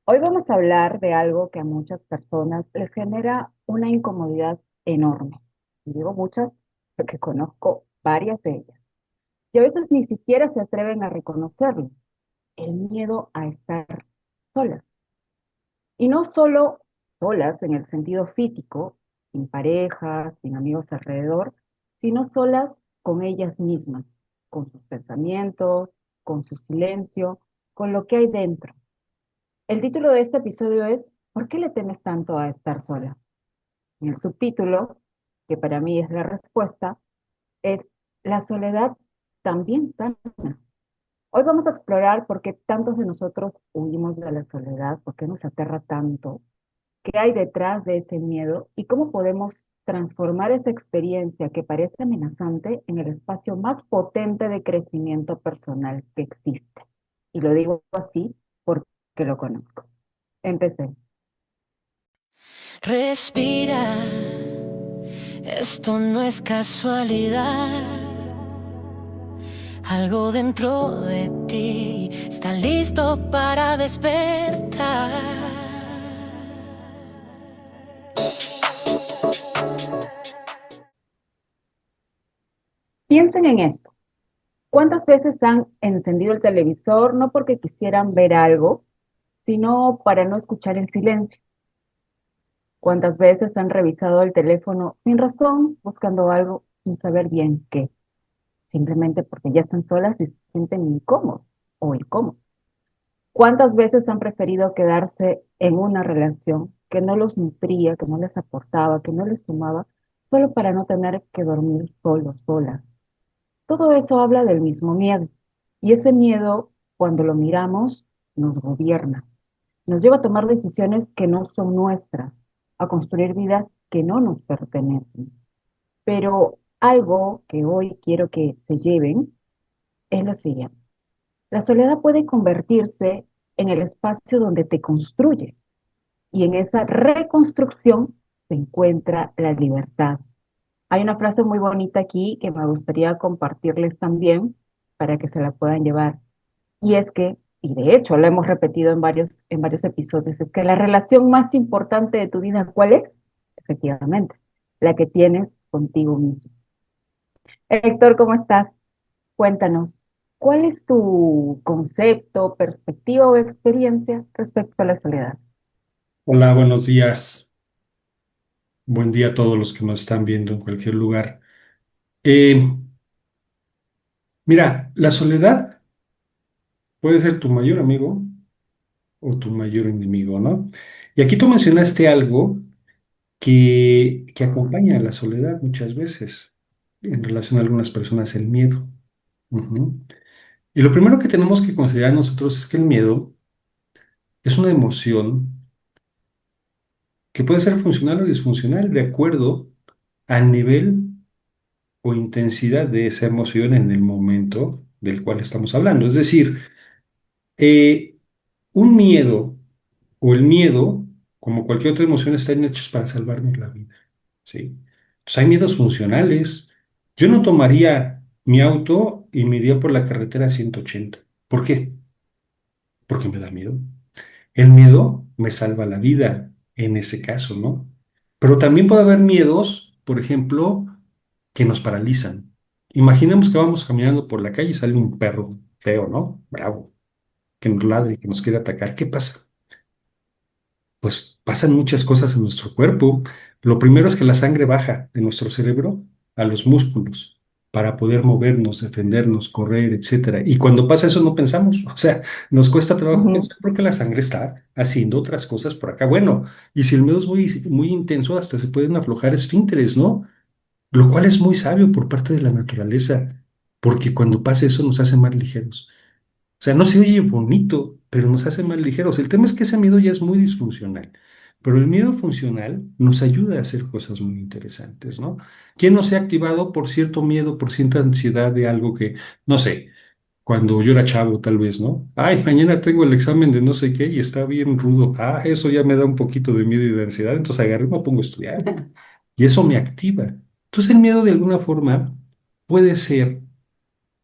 Hoy vamos a hablar de algo que a muchas personas les genera una incomodidad enorme. Y digo muchas porque conozco varias de ellas. Y a veces ni siquiera se atreven a reconocerlo. El miedo a estar solas. Y no solo solas en el sentido físico, sin pareja, sin amigos alrededor, sino solas con ellas mismas, con sus pensamientos, con su silencio, con lo que hay dentro. El título de este episodio es ¿Por qué le temes tanto a estar sola? Y el subtítulo, que para mí es la respuesta, es La soledad también sana. Hoy vamos a explorar por qué tantos de nosotros huimos de la soledad, por qué nos aterra tanto, qué hay detrás de ese miedo y cómo podemos transformar esa experiencia que parece amenazante en el espacio más potente de crecimiento personal que existe. Y lo digo así porque lo conozco. Empecé. Respira, esto no es casualidad. Algo dentro de ti está listo para despertar. Piensen en esto. ¿Cuántas veces han encendido el televisor no porque quisieran ver algo, sino para no escuchar el silencio? ¿Cuántas veces han revisado el teléfono sin razón, buscando algo sin saber bien qué? Simplemente porque ya están solas y se sienten incómodos o incómodos. ¿Cuántas veces han preferido quedarse en una relación que no los nutría, que no les aportaba, que no les sumaba, solo para no tener que dormir solos, solas? Todo eso habla del mismo miedo. Y ese miedo, cuando lo miramos, nos gobierna. Nos lleva a tomar decisiones que no son nuestras, a construir vidas que no nos pertenecen. Pero algo que hoy quiero que se lleven es lo siguiente. La soledad puede convertirse en el espacio donde te construyes y en esa reconstrucción se encuentra la libertad. Hay una frase muy bonita aquí que me gustaría compartirles también para que se la puedan llevar. Y es que, y de hecho lo hemos repetido en varios episodios, es que la relación más importante de tu vida, ¿cuál es? Efectivamente, la que tienes contigo mismo. Héctor, ¿cómo estás? Cuéntanos, ¿cuál es tu concepto, perspectiva o experiencia respecto a la soledad? Hola, buenos días. Buen día a todos los que nos están viendo en cualquier lugar. Eh, Mira, la soledad puede ser tu mayor amigo o tu mayor enemigo, ¿no? Y aquí tú mencionaste algo que acompaña a la soledad muchas veces, en relación a algunas personas, el miedo. Ujú. Y lo primero que tenemos que considerar nosotros es que el miedo es una emoción que puede ser funcional o disfuncional de acuerdo al nivel o intensidad de esa emoción en el momento del cual estamos hablando. Es decir, eh, un miedo o el miedo, como cualquier otra emoción, están hechos para salvarnos la vida, ¿sí? Entonces hay miedos funcionales. Yo no tomaría mi auto y me iría por la carretera a 180. ¿Por qué? Porque me da miedo. El miedo me salva la vida en ese caso, ¿no? Pero también puede haber miedos, por ejemplo, que nos paralizan. Imaginemos que vamos caminando por la calle y sale un perro feo, ¿no? Bravo, que nos ladre y que nos quiere atacar. ¿Qué pasa? Pues pasan muchas cosas en nuestro cuerpo. Lo primero es que la sangre baja de nuestro cerebro a los músculos para poder movernos, defendernos, correr, etcétera. Y cuando pasa eso no pensamos, o sea, nos cuesta trabajo Ujú. pensar porque la sangre está haciendo otras cosas por acá. Bueno, y si el miedo es muy, muy intenso, hasta se pueden aflojar esfínteres, ¿no? Lo cual es muy sabio por parte de la naturaleza, porque cuando pasa eso nos hace más ligeros. O sea, no se oye bonito, pero nos hace más ligeros. El tema es que ese miedo ya es muy disfuncional, pero el miedo funcional nos ayuda a hacer cosas muy interesantes, ¿no? ¿Quién no se ha activado por cierto miedo, por cierta ansiedad de algo que, no sé, cuando yo era chavo tal vez, ¿no? Ay, mañana tengo el examen de no sé qué y está bien rudo. Ah, eso ya me da un poquito de miedo y de ansiedad, entonces agarré y me pongo a estudiar y eso me activa. Entonces el miedo de alguna forma puede ser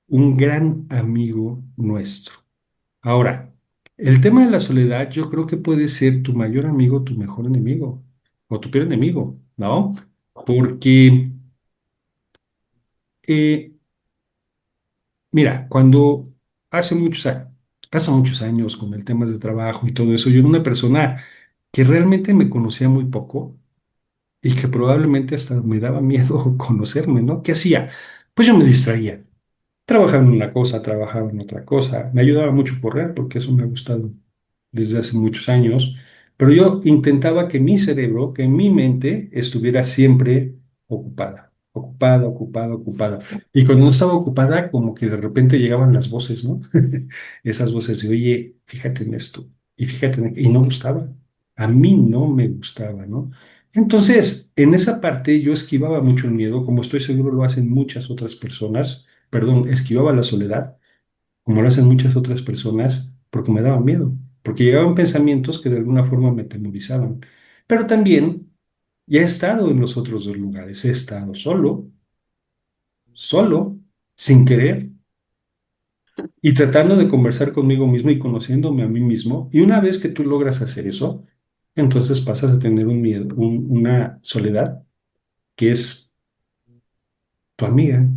un gran amigo nuestro. Ahora, El tema de la soledad yo creo que puede ser tu mayor amigo, tu mejor enemigo o tu peor enemigo, ¿no? Porque, eh, mira, cuando hace hace muchos años con el tema de trabajo y todo eso, yo era una persona que realmente me conocía muy poco y que probablemente hasta me daba miedo conocerme, ¿no? ¿Qué hacía? Pues yo me distraía. Trabajaba en una cosa, trabajaba en otra cosa. Me ayudaba mucho correr porque eso me ha gustado desde hace muchos años. Pero yo intentaba que mi cerebro, que mi mente estuviera siempre ocupada, ocupada, ocupada, ocupada. Y cuando no estaba ocupada, como que de repente llegaban las voces, ¿no? Esas voces de, oye, fíjate en esto y fíjate en aquello. Y no gustaba. A mí no me gustaba, ¿no? Entonces, en esa parte yo esquivaba mucho el miedo, como estoy seguro lo hacen muchas otras personas, perdón, esquivaba la soledad, como lo hacen muchas otras personas, porque me daba miedo, porque llegaban pensamientos que de alguna forma me temorizaban. Pero también ya he estado en los otros dos lugares, he estado solo, solo, sin querer, y tratando de conversar conmigo mismo y conociéndome a mí mismo. Y una vez que tú logras hacer eso, entonces pasas a tener un miedo, una soledad que es tu amiga,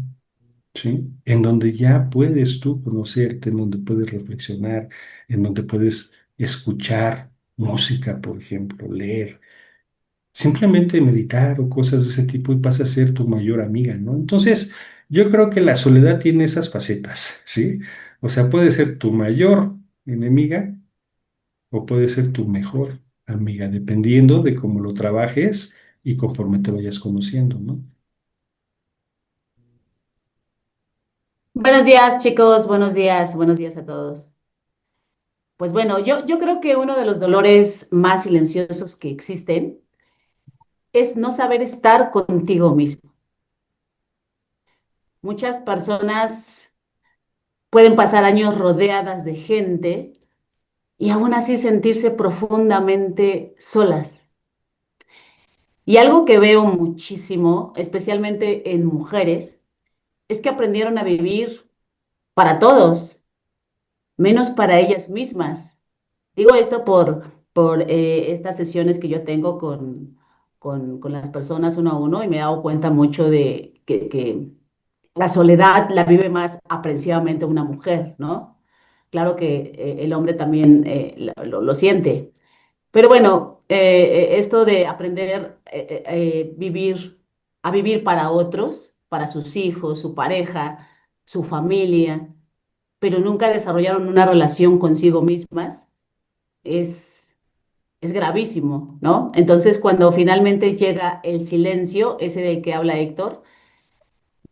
¿sí? En donde ya puedes tú conocerte, en donde puedes reflexionar, en donde puedes escuchar música, por ejemplo, leer, simplemente meditar o cosas de ese tipo y pasa a ser tu mayor amiga, ¿no? Entonces, yo creo que la soledad tiene esas facetas, ¿sí? O sea, puede ser tu mayor enemiga o puede ser tu mejor amiga, dependiendo de cómo lo trabajes y conforme te vayas conociendo, ¿no? Buenos días, chicos, buenos días a todos. Pues bueno, yo creo que uno de los dolores más silenciosos que existen es no saber estar contigo mismo. Muchas personas pueden pasar años rodeadas de gente y aún así sentirse profundamente solas. Y algo que veo muchísimo, especialmente en mujeres, es que aprendieron a vivir para todos, menos para ellas mismas. Digo esto por estas sesiones que yo tengo con las personas uno a uno y me he dado cuenta mucho de que la soledad la vive más aprensivamente una mujer, ¿no? Claro que el hombre también lo siente. Pero bueno, esto de aprender a vivir para otros, para sus hijos, su pareja, su familia, pero nunca desarrollaron una relación consigo mismas es, es gravísimo, ¿no? Entonces, cuando finalmente llega el silencio, ese del que habla Héctor,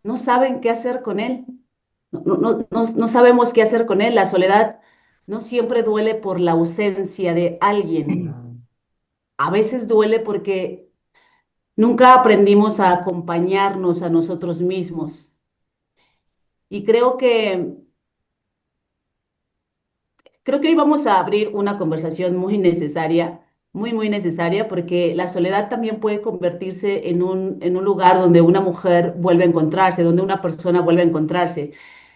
no saben qué hacer con él. No sabemos qué hacer con él. La soledad no siempre duele por la ausencia de alguien. A veces duele porque nunca aprendimos a acompañarnos a nosotros mismos. Y creo que hoy vamos a abrir una conversación muy necesaria, muy necesaria, porque la soledad también puede convertirse en un lugar donde una mujer vuelve a encontrarse, donde una persona vuelve a encontrarse.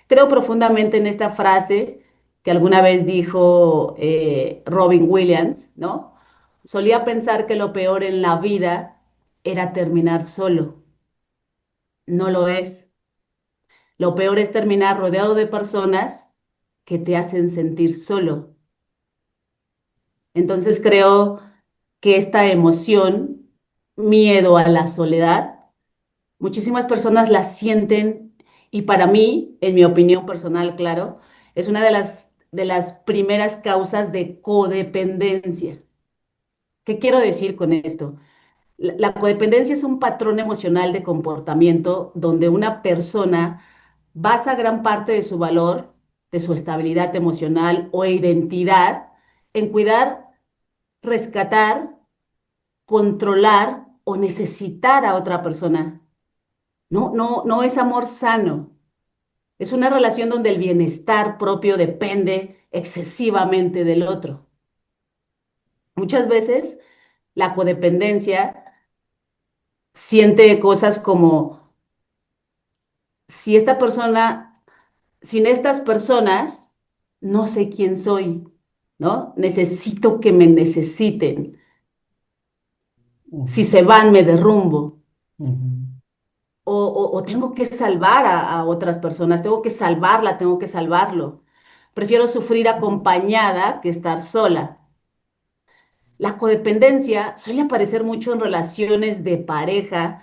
Creo profundamente en esta frase que alguna vez dijo Robin Williams, ¿no? Solía pensar que lo peor en la vida era terminar solo. No lo es. Lo peor es terminar rodeado de personas que te hacen sentir solo. Entonces creo que esta emoción, miedo a la soledad, muchísimas personas la sienten y para mí, en mi opinión personal, claro, es una de las primeras causas de codependencia. ¿Qué quiero decir con esto? La codependencia es un patrón emocional de comportamiento donde una persona basa gran parte de su valor, de su estabilidad emocional o identidad en cuidar, rescatar, controlar o necesitar a otra persona. No es amor sano. Es una relación donde el bienestar propio depende excesivamente del otro. Muchas veces la codependencia siente cosas como si esta persona, sin estas personas, no sé quién soy. ¿no? Necesito que me necesiten. Si ujú, se van, me derrumbo. ujú. O tengo que salvar a otras personas, tengo que salvarla, tengo que salvarlo. Prefiero sufrir acompañada que estar sola. La codependencia suele aparecer mucho en relaciones de pareja,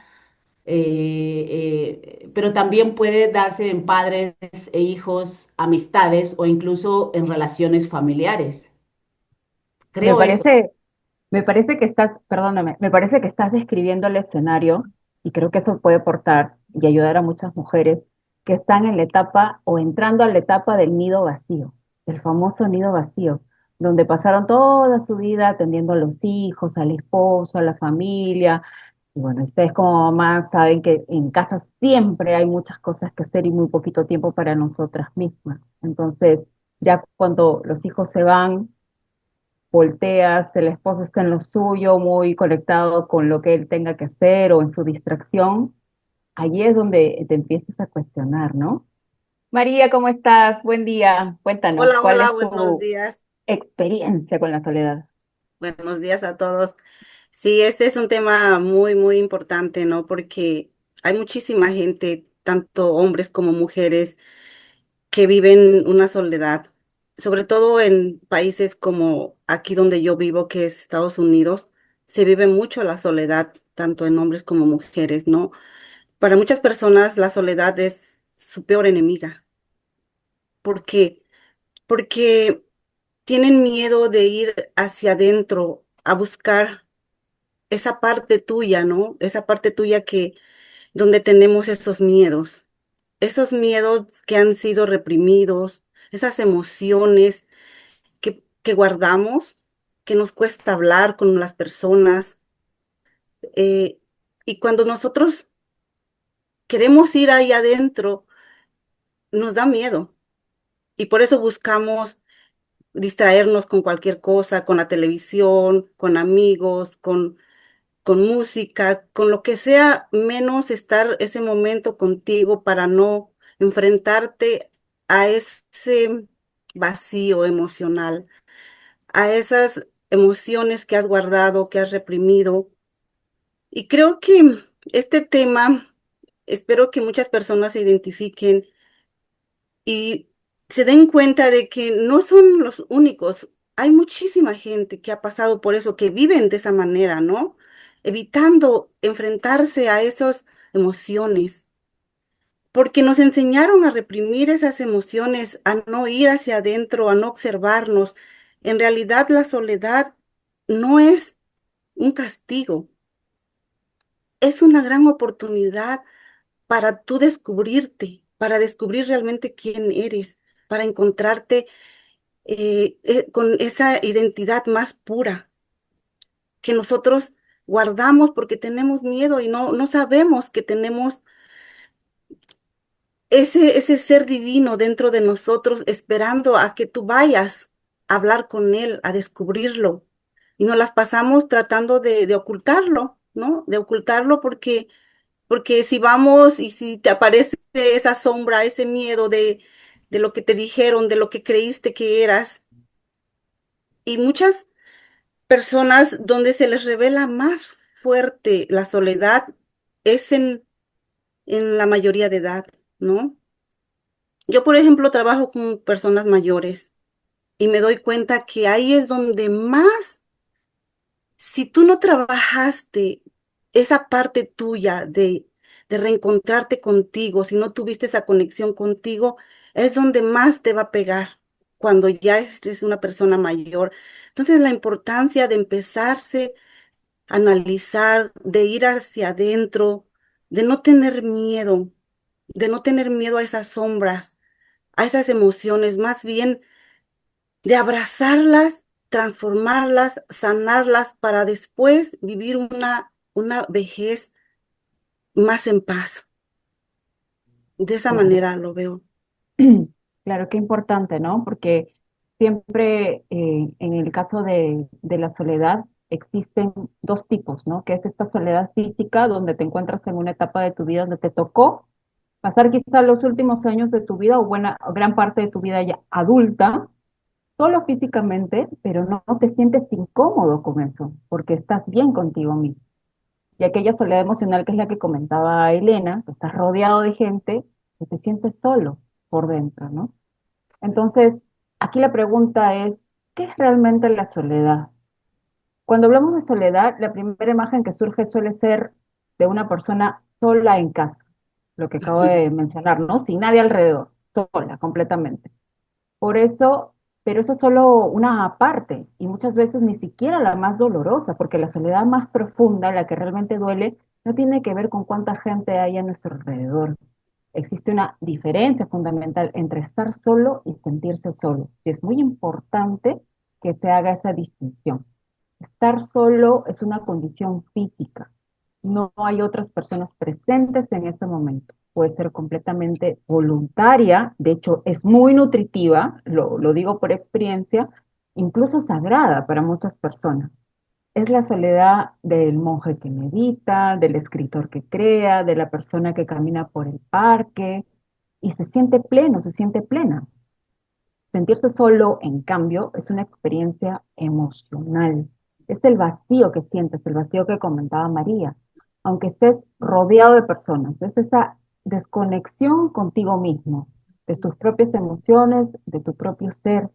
pero también puede darse en padres e hijos, amistades o incluso en relaciones familiares. Me Creo eso. parece, me parece que estás, perdóname, me parece que estás describiendo el escenario y creo que eso puede aportar y ayudar a muchas mujeres que están en la etapa o entrando a la etapa del nido vacío, el famoso nido vacío, donde pasaron toda su vida atendiendo a los hijos, al esposo, a la familia. Y bueno, ustedes como mamás saben que en casa siempre hay muchas cosas que hacer y muy poquito tiempo para nosotras mismas. Entonces, ya cuando los hijos se van, volteas, el esposo está en lo suyo, muy conectado con lo que él tenga que hacer o en su distracción, allí es donde te empiezas a cuestionar, ¿no? María, ¿cómo estás? Buen día. Cuéntanos, Hola, ¿cuál hola, es buenos tu días. experiencia con la soledad? Buenos días a todos. Sí, este es un tema muy, muy importante, ¿no? Porque hay muchísima gente, tanto hombres como mujeres, que viven una soledad, sobre todo en países como aquí donde yo vivo, que es Estados Unidos, se vive mucho la soledad, tanto en hombres como mujeres, ¿no? Para muchas personas la soledad es su peor enemiga. ¿Por qué? Porque tienen miedo de ir hacia adentro a buscar esa parte tuya, ¿no? Esa parte tuya que donde tenemos esos miedos que han sido reprimidos, esas emociones que guardamos, que nos cuesta hablar con las personas. eh, y cuando nosotros queremos ir ahí adentro, nos da miedo. Y por eso buscamos distraernos con cualquier cosa, con la televisión, con amigos, con música, con lo que sea, menos estar ese momento contigo para no enfrentarte a ese vacío emocional, a esas emociones que has guardado, que has reprimido. Y creo que este tema, espero que muchas personas se identifiquen y se den cuenta de que no son los únicos. Hay muchísima gente que ha pasado por eso, que viven de esa manera, ¿no? Evitando enfrentarse a esas emociones, porque nos enseñaron a reprimir esas emociones, a no ir hacia adentro, a no observarnos. En realidad, la soledad no es un castigo, es una gran oportunidad para tú descubrirte, para descubrir realmente quién eres, para encontrarte con esa identidad más pura que nosotros guardamos porque tenemos miedo y no sabemos que tenemos ese ser divino dentro de nosotros esperando a que tú vayas a hablar con él, a descubrirlo. Y nos las pasamos tratando de ocultarlo, ¿no? De ocultarlo porque si vamos y si te aparece esa sombra, ese miedo de lo que te dijeron, de lo que creíste que eras, y muchas personas donde se les revela más fuerte la soledad es en la mayoría de edad, ¿no? Yo, por ejemplo, trabajo con personas mayores y me doy cuenta que ahí es donde más, si tú no trabajaste esa parte tuya de reencontrarte contigo, si no tuviste esa conexión contigo, es donde más te va a pegar cuando ya eres una persona mayor. Entonces, la importancia de empezarse analizar, de ir hacia adentro, de no tener miedo, de no tener miedo a esas sombras, a esas emociones, más bien de abrazarlas, transformarlas, sanarlas para después vivir una vejez más en paz. De esa Claro. manera lo veo. Claro, qué importante, ¿no? Porque siempre en el caso de la soledad existen dos tipos, ¿no? Que es esta soledad física, donde te encuentras en una etapa de tu vida donde te tocó pasar quizá los últimos años de tu vida o buena o gran parte de tu vida ya adulta solo físicamente, pero no te sientes incómodo con eso, porque estás bien contigo mismo. Y aquella soledad emocional que es la que comentaba Elena, que estás rodeado de gente, que te sientes solo por dentro, ¿no? Entonces, aquí la pregunta es, ¿qué es realmente la soledad? Cuando hablamos de soledad, la primera imagen que surge suele ser de una persona sola en casa, lo que acabo de mencionar, ¿no? Sin nadie alrededor, sola, completamente. Por eso, pero eso es solo una parte y muchas veces ni siquiera la más dolorosa, porque la soledad más profunda, la que realmente duele, no tiene que ver con cuánta gente hay a nuestro alrededor. Existe una diferencia fundamental entre estar solo y sentirse solo. Y es muy importante que se haga esa distinción. Estar solo es una condición física. No hay otras personas presentes en ese momento. Puede ser completamente voluntaria, de hecho es muy nutritiva, lo digo por experiencia, incluso sagrada para muchas personas. Es la soledad del monje que medita, del escritor que crea, de la persona que camina por el parque y se siente pleno, se siente plena. Sentirse solo, en cambio, es una experiencia emocional. Es el vacío que sientes, el vacío que comentaba María, aunque estés rodeado de personas. Es esa desconexión contigo mismo, de tus propias emociones, de tu propio ser,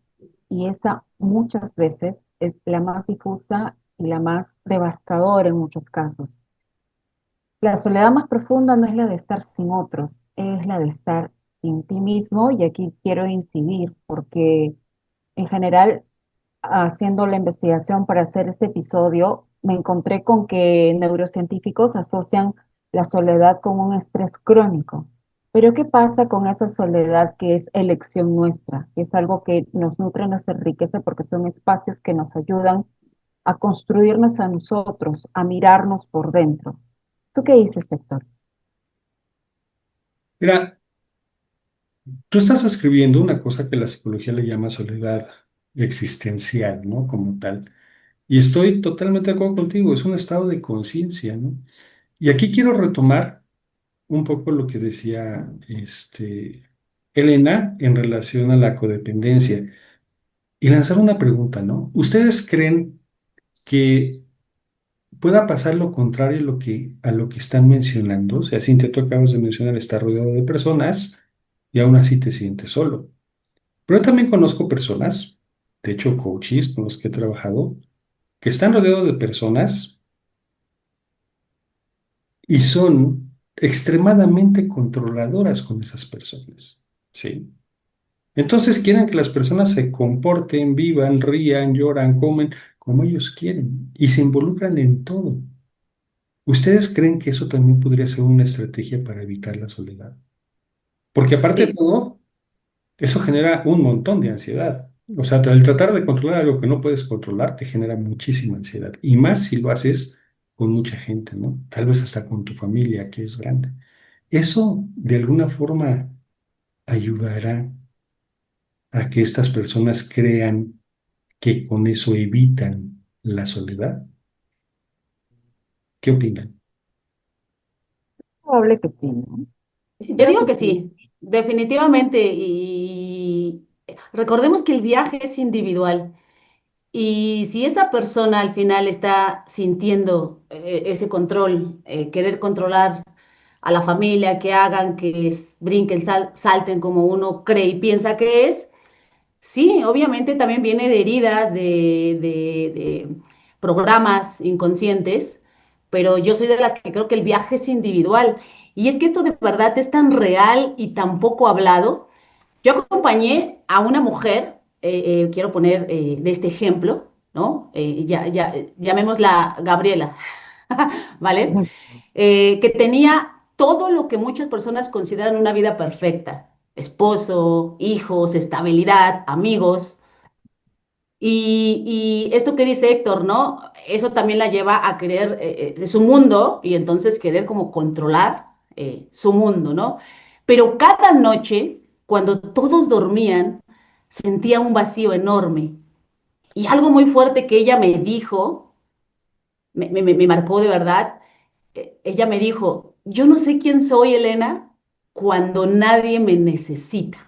y esa muchas veces es la más difusa y la más devastadora en muchos casos. La soledad más profunda no es la de estar sin otros, es la de estar sin ti mismo, y aquí quiero incidir porque en general, haciendo la investigación para hacer este episodio, me encontré con que neurocientíficos asocian la soledad con un estrés crónico. Pero ¿qué pasa con esa soledad que es elección nuestra? Que es algo que nos nutre, nos enriquece porque son espacios que nos ayudan a construirnos a nosotros, a mirarnos por dentro. ¿Tú qué dices, Héctor? Mira, tú estás escribiendo una cosa que la psicología le llama soledad existencial, ¿no? Como tal. Y estoy totalmente de acuerdo contigo, es un estado de conciencia, ¿no? Y aquí quiero retomar un poco lo que decía Elena en relación a la codependencia y lanzar una pregunta, ¿no? ¿Ustedes creen que pueda pasar lo contrario a lo que están mencionando? O sea, Cintia, tú acabas de mencionar estar rodeado de personas y aún así te sientes solo. Pero yo también conozco personas, de hecho, coaches con los que he trabajado, que están rodeados de personas y son extremadamente controladoras con esas personas, ¿sí? Entonces quieren que las personas se comporten, vivan, rían, lloran, comen como ellos quieren y se involucran en todo. ¿Ustedes creen que eso también podría ser una estrategia para evitar la soledad? Porque aparte de Sí, todo, eso genera un montón de ansiedad. O sea, el tratar de controlar algo que no puedes controlar te genera muchísima ansiedad. Y más si lo haces con mucha gente, ¿no? Tal vez hasta con tu familia, que es grande. Eso de alguna forma ayudará a que estas personas crean que con eso evitan la soledad. ¿Qué opinan? Probable que sí, ¿no? Yo Creo digo que que sí. sí, definitivamente. Y recordemos que el viaje es individual. Y si esa persona al final está sintiendo ese control, querer controlar a la familia, que hagan brinquen, salten como uno cree y piensa que es, sí, obviamente también viene de heridas, de programas inconscientes, pero yo soy de las que creo que el viaje es individual. Y es que esto de verdad es tan real y tan poco hablado. Yo acompañé a una mujer, quiero poner de este ejemplo, ¿no? Llamémosla Gabriela, ¿vale? Que tenía todo lo que muchas personas consideran una vida perfecta: esposo, hijos, estabilidad, amigos. Y esto que dice Héctor, ¿no? Eso también la lleva a querer su mundo y entonces querer como controlar su mundo, ¿no? Pero cada noche, cuando todos dormían, sentía un vacío enorme. Y algo muy fuerte que ella me dijo, me marcó de verdad. Ella me dijo: yo no sé quién soy, Elena, cuando nadie me necesita.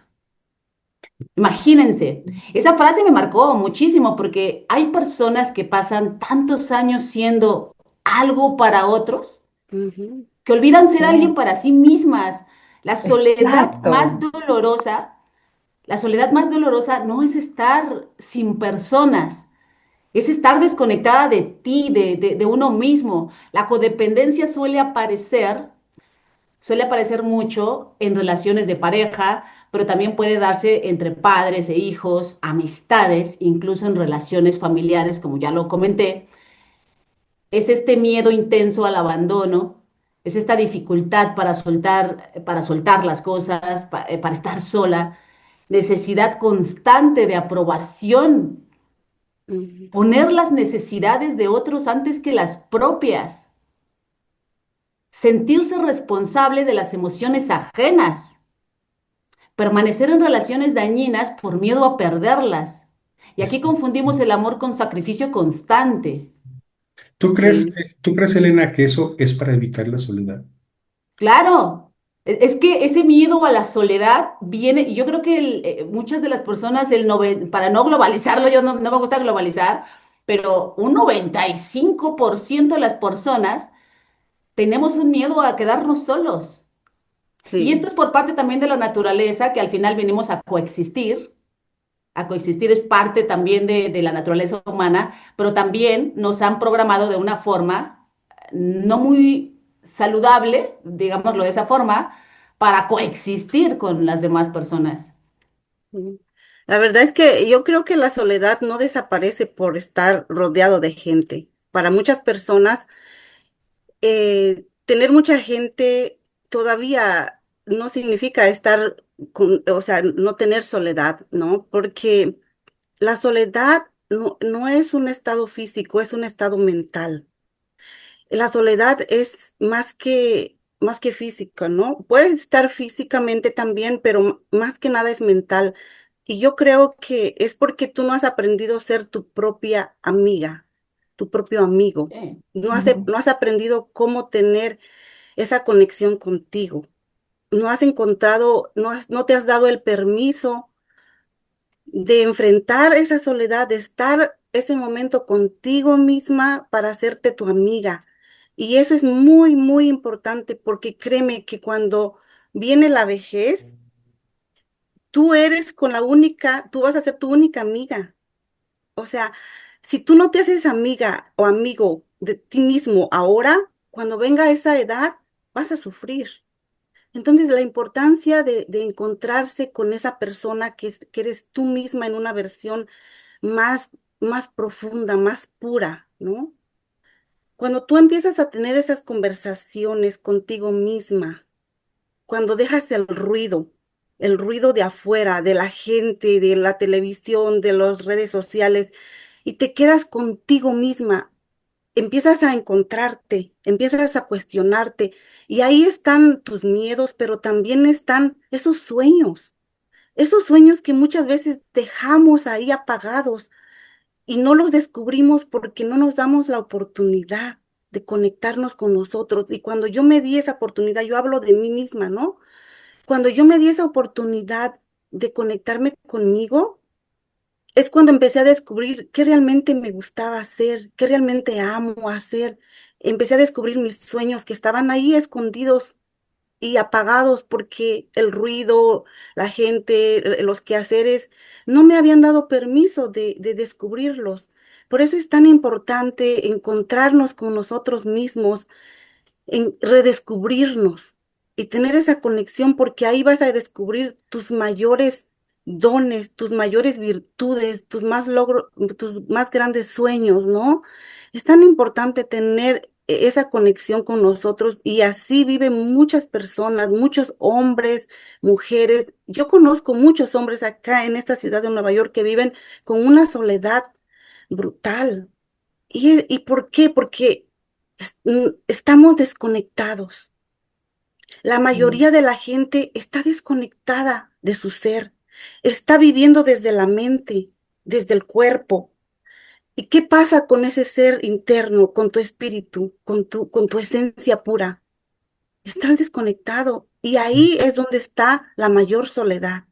Imagínense, esa frase me marcó muchísimo porque hay personas que pasan tantos años siendo algo para otros Ujú, que olvidan ser alguien Sí, para sí mismas. La soledad más exacto. dolorosa, la soledad más dolorosa no es estar sin personas, es estar desconectada de ti, de uno mismo. La codependencia suele aparecer mucho en relaciones de pareja, pero también puede darse entre padres e hijos, amistades, incluso en relaciones familiares, como ya lo comenté. Es este miedo intenso al abandono, es esta dificultad para soltar las cosas, para estar sola, necesidad constante de aprobación, ujú. poner las necesidades de otros antes que las propias, sentirse responsable de las emociones ajenas, permanecer en relaciones dañinas por miedo a perderlas. Y Es- aquí confundimos el amor con sacrificio constante. Sí, tú crees, Elena, que eso es para evitar la soledad? Claro, es que ese miedo a la soledad viene, y yo creo que muchas de las personas, para no globalizarlo, yo no me gusta globalizar, pero un 95% de las personas tenemos un miedo a quedarnos solos. Y esto sí. es por parte también de la naturaleza, que al final venimos a coexistir. A coexistir es parte también de la naturaleza humana, pero también nos han programado de una forma no muy saludable, digámoslo de esa forma, para coexistir con las demás personas. Sí. La verdad es que yo creo que la soledad no desaparece por estar rodeado de gente. Para muchas personas, tener mucha gente todavía no significa estar con, o sea, no tener soledad, ¿no? Porque la soledad no es un estado físico, es un estado mental. La soledad es más que física, ¿no? Puede estar físicamente también, pero más que nada es mental. Y yo creo que es porque tú no has aprendido a ser tu propia amiga, tu propio amigo. Sí. No has aprendido cómo tener esa conexión contigo. No has encontrado, no te has dado el permiso de enfrentar esa soledad, de estar ese momento contigo misma para hacerte tu amiga. Y eso es muy, muy importante porque créeme que cuando viene la vejez, tú eres con la única, tú vas a ser tu única amiga. O sea, si tú no te haces amiga o amigo de ti mismo ahora, cuando venga esa edad, vas a sufrir. Entonces, la importancia de encontrarse con esa persona que eres tú misma en una versión más, más profunda, más pura, ¿no? Cuando tú empiezas a tener esas conversaciones contigo misma, cuando dejas el ruido de afuera, de la gente, de la televisión, de las redes sociales, y te quedas contigo misma, empiezas a encontrarte, empiezas a cuestionarte, y ahí están tus miedos, pero también están esos sueños que muchas veces dejamos ahí apagados y no los descubrimos porque no nos damos la oportunidad de conectarnos con nosotros. Y cuando yo me di esa oportunidad, yo hablo de mí misma, ¿no? Cuando yo me di esa oportunidad de conectarme conmigo, es cuando empecé a descubrir qué realmente me gustaba hacer, qué realmente amo hacer. Empecé a descubrir mis sueños que estaban ahí escondidos y apagados porque el ruido, la gente, los quehaceres no me habían dado permiso de descubrirlos. Por eso es tan importante encontrarnos con nosotros mismos, en redescubrirnos y tener esa conexión porque ahí vas a descubrir tus mayores dones, tus mayores virtudes, tus más grandes sueños, ¿no? Es tan importante tener esa conexión con nosotros y así viven muchas personas, muchos hombres, mujeres. Yo conozco muchos hombres acá en esta ciudad de Nueva York que viven con una soledad brutal. Y por qué? Porque estamos desconectados. La Sí. mayoría de la gente está desconectada de su ser, está viviendo desde la mente, desde el cuerpo. ¿Y qué pasa con ese ser interno, con tu espíritu, con tu esencia pura? Estás desconectado y ahí es donde está la mayor soledad.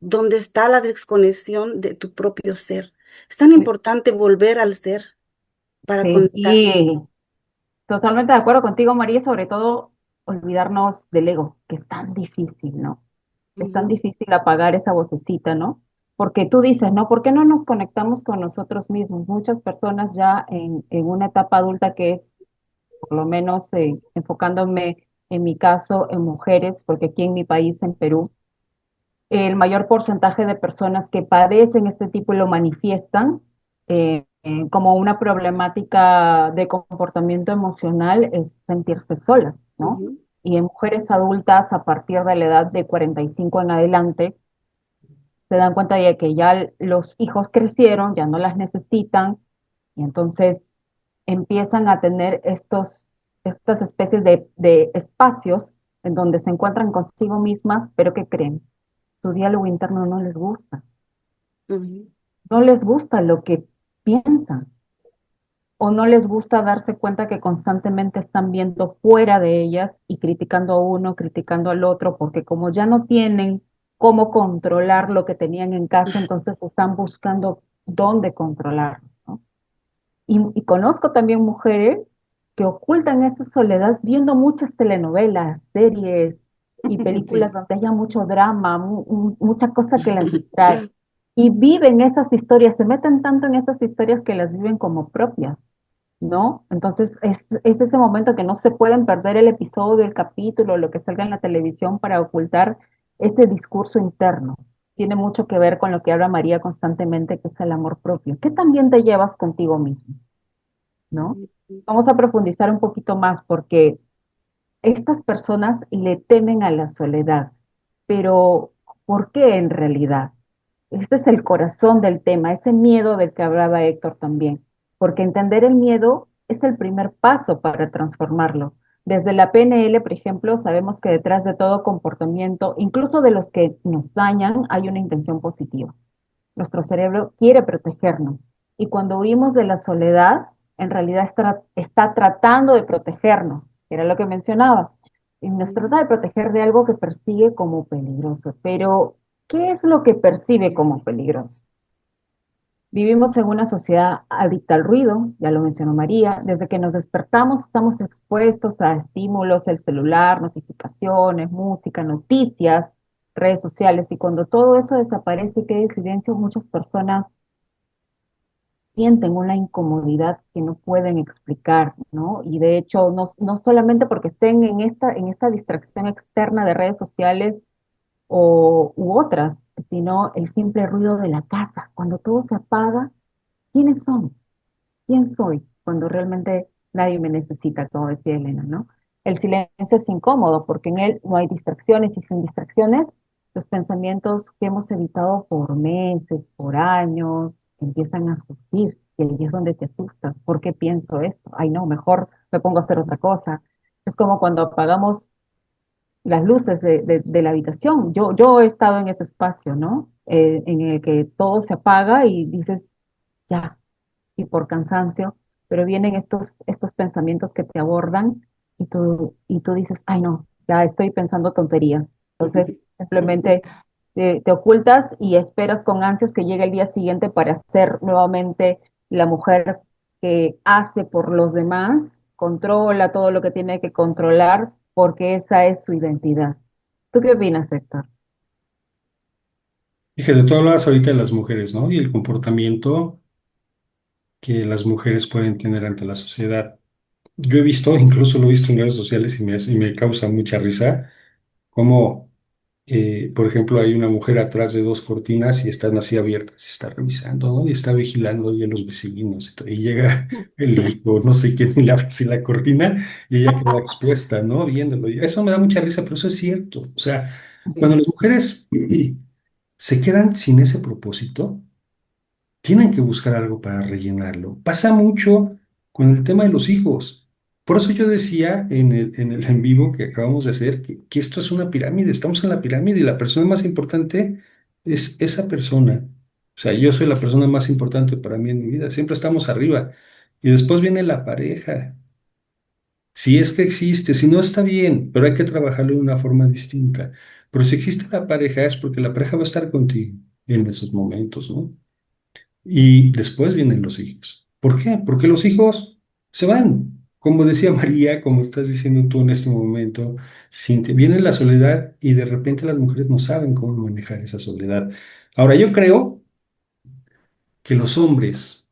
donde está la desconexión de tu propio ser. Es tan importante volver al ser para Sí, conectarse. y totalmente de acuerdo contigo, María, sobre todo olvidarnos del ego, que es tan difícil, ¿no? Es tan Ujú, difícil apagar esa vocecita, ¿no? Porque tú dices, ¿no? ¿Por qué no nos conectamos con nosotros mismos? Muchas personas ya en una etapa adulta que es, por lo menos enfocándome en mi caso, en mujeres, porque aquí en mi país, en Perú, el mayor porcentaje de personas que padecen este tipo y lo manifiestan como una problemática de comportamiento emocional es sentirse solas, ¿no? ujú, Y en mujeres adultas a partir de la edad de 45 en adelante, se dan cuenta de que ya los hijos crecieron, ya no las necesitan, y entonces empiezan a tener estas especies de espacios en donde se encuentran consigo mismas, pero ¿qué creen? Su diálogo interno no les gusta, ujú. no les gusta lo que piensan o no les gusta darse cuenta que constantemente están viendo fuera de ellas y criticando a uno, criticando al otro, porque como ya no tienen cómo controlar lo que tenían en casa, entonces están buscando dónde controlar, ¿no? Y conozco también mujeres que ocultan esa soledad viendo muchas telenovelas, series y películas Sí. donde haya mucho drama, mucha cosa que las distrae. Y viven esas historias, se meten tanto en esas historias que las viven como propias, ¿no? Entonces es ese momento que no se pueden perder el episodio, el capítulo, lo que salga en la televisión para ocultar ese discurso interno. Tiene mucho que ver con lo que habla María constantemente, que es el amor propio. ¿Qué también te llevas contigo mismo? ¿No? Vamos a profundizar un poquito más porque estas personas le temen a la soledad, pero ¿por qué en realidad? Este es el corazón del tema, ese miedo del que hablaba Héctor también, porque entender el miedo es el primer paso para transformarlo. Desde la PNL, por ejemplo, sabemos que detrás de todo comportamiento, incluso de los que nos dañan, hay una intención positiva. Nuestro cerebro quiere protegernos y cuando huimos de la soledad, en realidad está tratando de protegernos, que era lo que mencionaba, y nos trata de proteger de algo que persigue como peligroso. Pero, ¿qué es lo que percibe como peligroso? Vivimos en una sociedad adicta al ruido, ya lo mencionó María, desde que nos despertamos estamos expuestos a estímulos, el celular, notificaciones, música, noticias, redes sociales, y cuando todo eso desaparece y queda en silencio, muchas personas sienten una incomodidad que no pueden explicar, ¿no? Y de hecho, no solamente porque estén en esta distracción externa de redes sociales u otras, sino el simple ruido de la casa. Cuando todo se apaga, ¿quiénes son? ¿Quién soy? Cuando realmente nadie me necesita, como decía Elena, ¿no? El silencio es incómodo porque en él no hay distracciones y sin distracciones los pensamientos que hemos evitado por meses, por años, empiezan a surgir y ahí es donde te asustas. ¿Por qué pienso esto? Ay, no, mejor me pongo a hacer otra cosa. Es como cuando apagamos las luces de la habitación. Yo he estado en ese espacio, ¿no? En el que todo se apaga y dices, ya, y por cansancio, pero vienen estos pensamientos que te abordan y tú dices, ay no, ya estoy pensando tonterías. Entonces, simplemente te ocultas y esperas con ansias que llegue el día siguiente para ser nuevamente la mujer que hace por los demás, controla todo lo que tiene que controlar porque esa es su identidad. ¿Tú qué opinas, Héctor? Fíjate, tú hablabas ahorita de las mujeres, ¿no? Y el comportamiento que las mujeres pueden tener ante la sociedad. Yo he visto, incluso lo he visto en redes sociales y me causa mucha risa, como, por ejemplo, hay una mujer atrás de dos cortinas y están así abiertas, y está revisando, ¿no? Y está vigilando y a los vecinos y todo. Y llega el hijo, no sé quién, y le abre así la cortina y ella queda expuesta, ¿no? Viéndolo. Y eso me da mucha risa, pero eso es cierto. O sea, cuando Sí. las mujeres se quedan sin ese propósito, tienen que buscar algo para rellenarlo. Pasa mucho con el tema de los hijos. Por eso yo decía en el en vivo que acabamos de hacer que esto es una pirámide, estamos en la pirámide y la persona más importante es esa persona. O sea, yo soy la persona más importante para mí en mi vida, siempre estamos arriba. Y después viene la pareja, Si es que existe, si no está bien, pero hay que trabajarlo de una forma distinta. Pero si existe la pareja es porque la pareja va a estar contigo en esos momentos, ¿no? Y después vienen los hijos. ¿Por qué? Porque los hijos se van. Como decía María, como estás diciendo tú en este momento, viene la soledad y de repente las mujeres no saben cómo manejar esa soledad. Ahora, yo creo que los hombres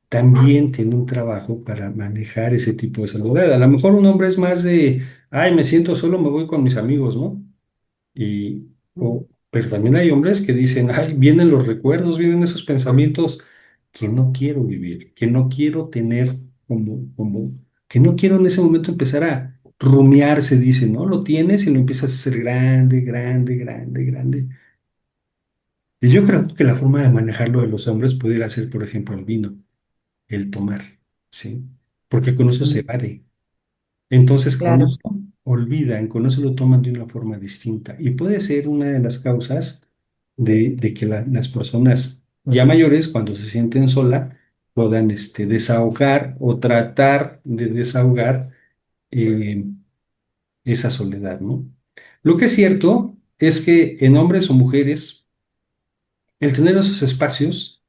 también tienen un trabajo para manejar ese tipo de soledad. A lo mejor un hombre es más de, ay, me siento solo, me voy con mis amigos, ¿no? Pero también hay hombres que dicen, ay, vienen los recuerdos, vienen esos pensamientos que no quiero vivir, que no quiero tener que no quiero en ese momento empezar a rumiar, se dice, ¿no? Lo tienes y lo empiezas a hacer grande, grande, grande, grande. Y yo creo que la forma de manejarlo de los hombres pudiera ser, por ejemplo, el vino, el tomar, ¿sí? Porque con eso se Mm, evade. Entonces, con claro. eso olvidan, con eso lo toman de una forma distinta. Y puede ser una de las causas de que las personas ya mayores, cuando se sienten sola, puedan desahogar o tratar de desahogar eh, esa soledad, ¿no? Lo que es cierto es que en hombres o mujeres, el tener esos espacios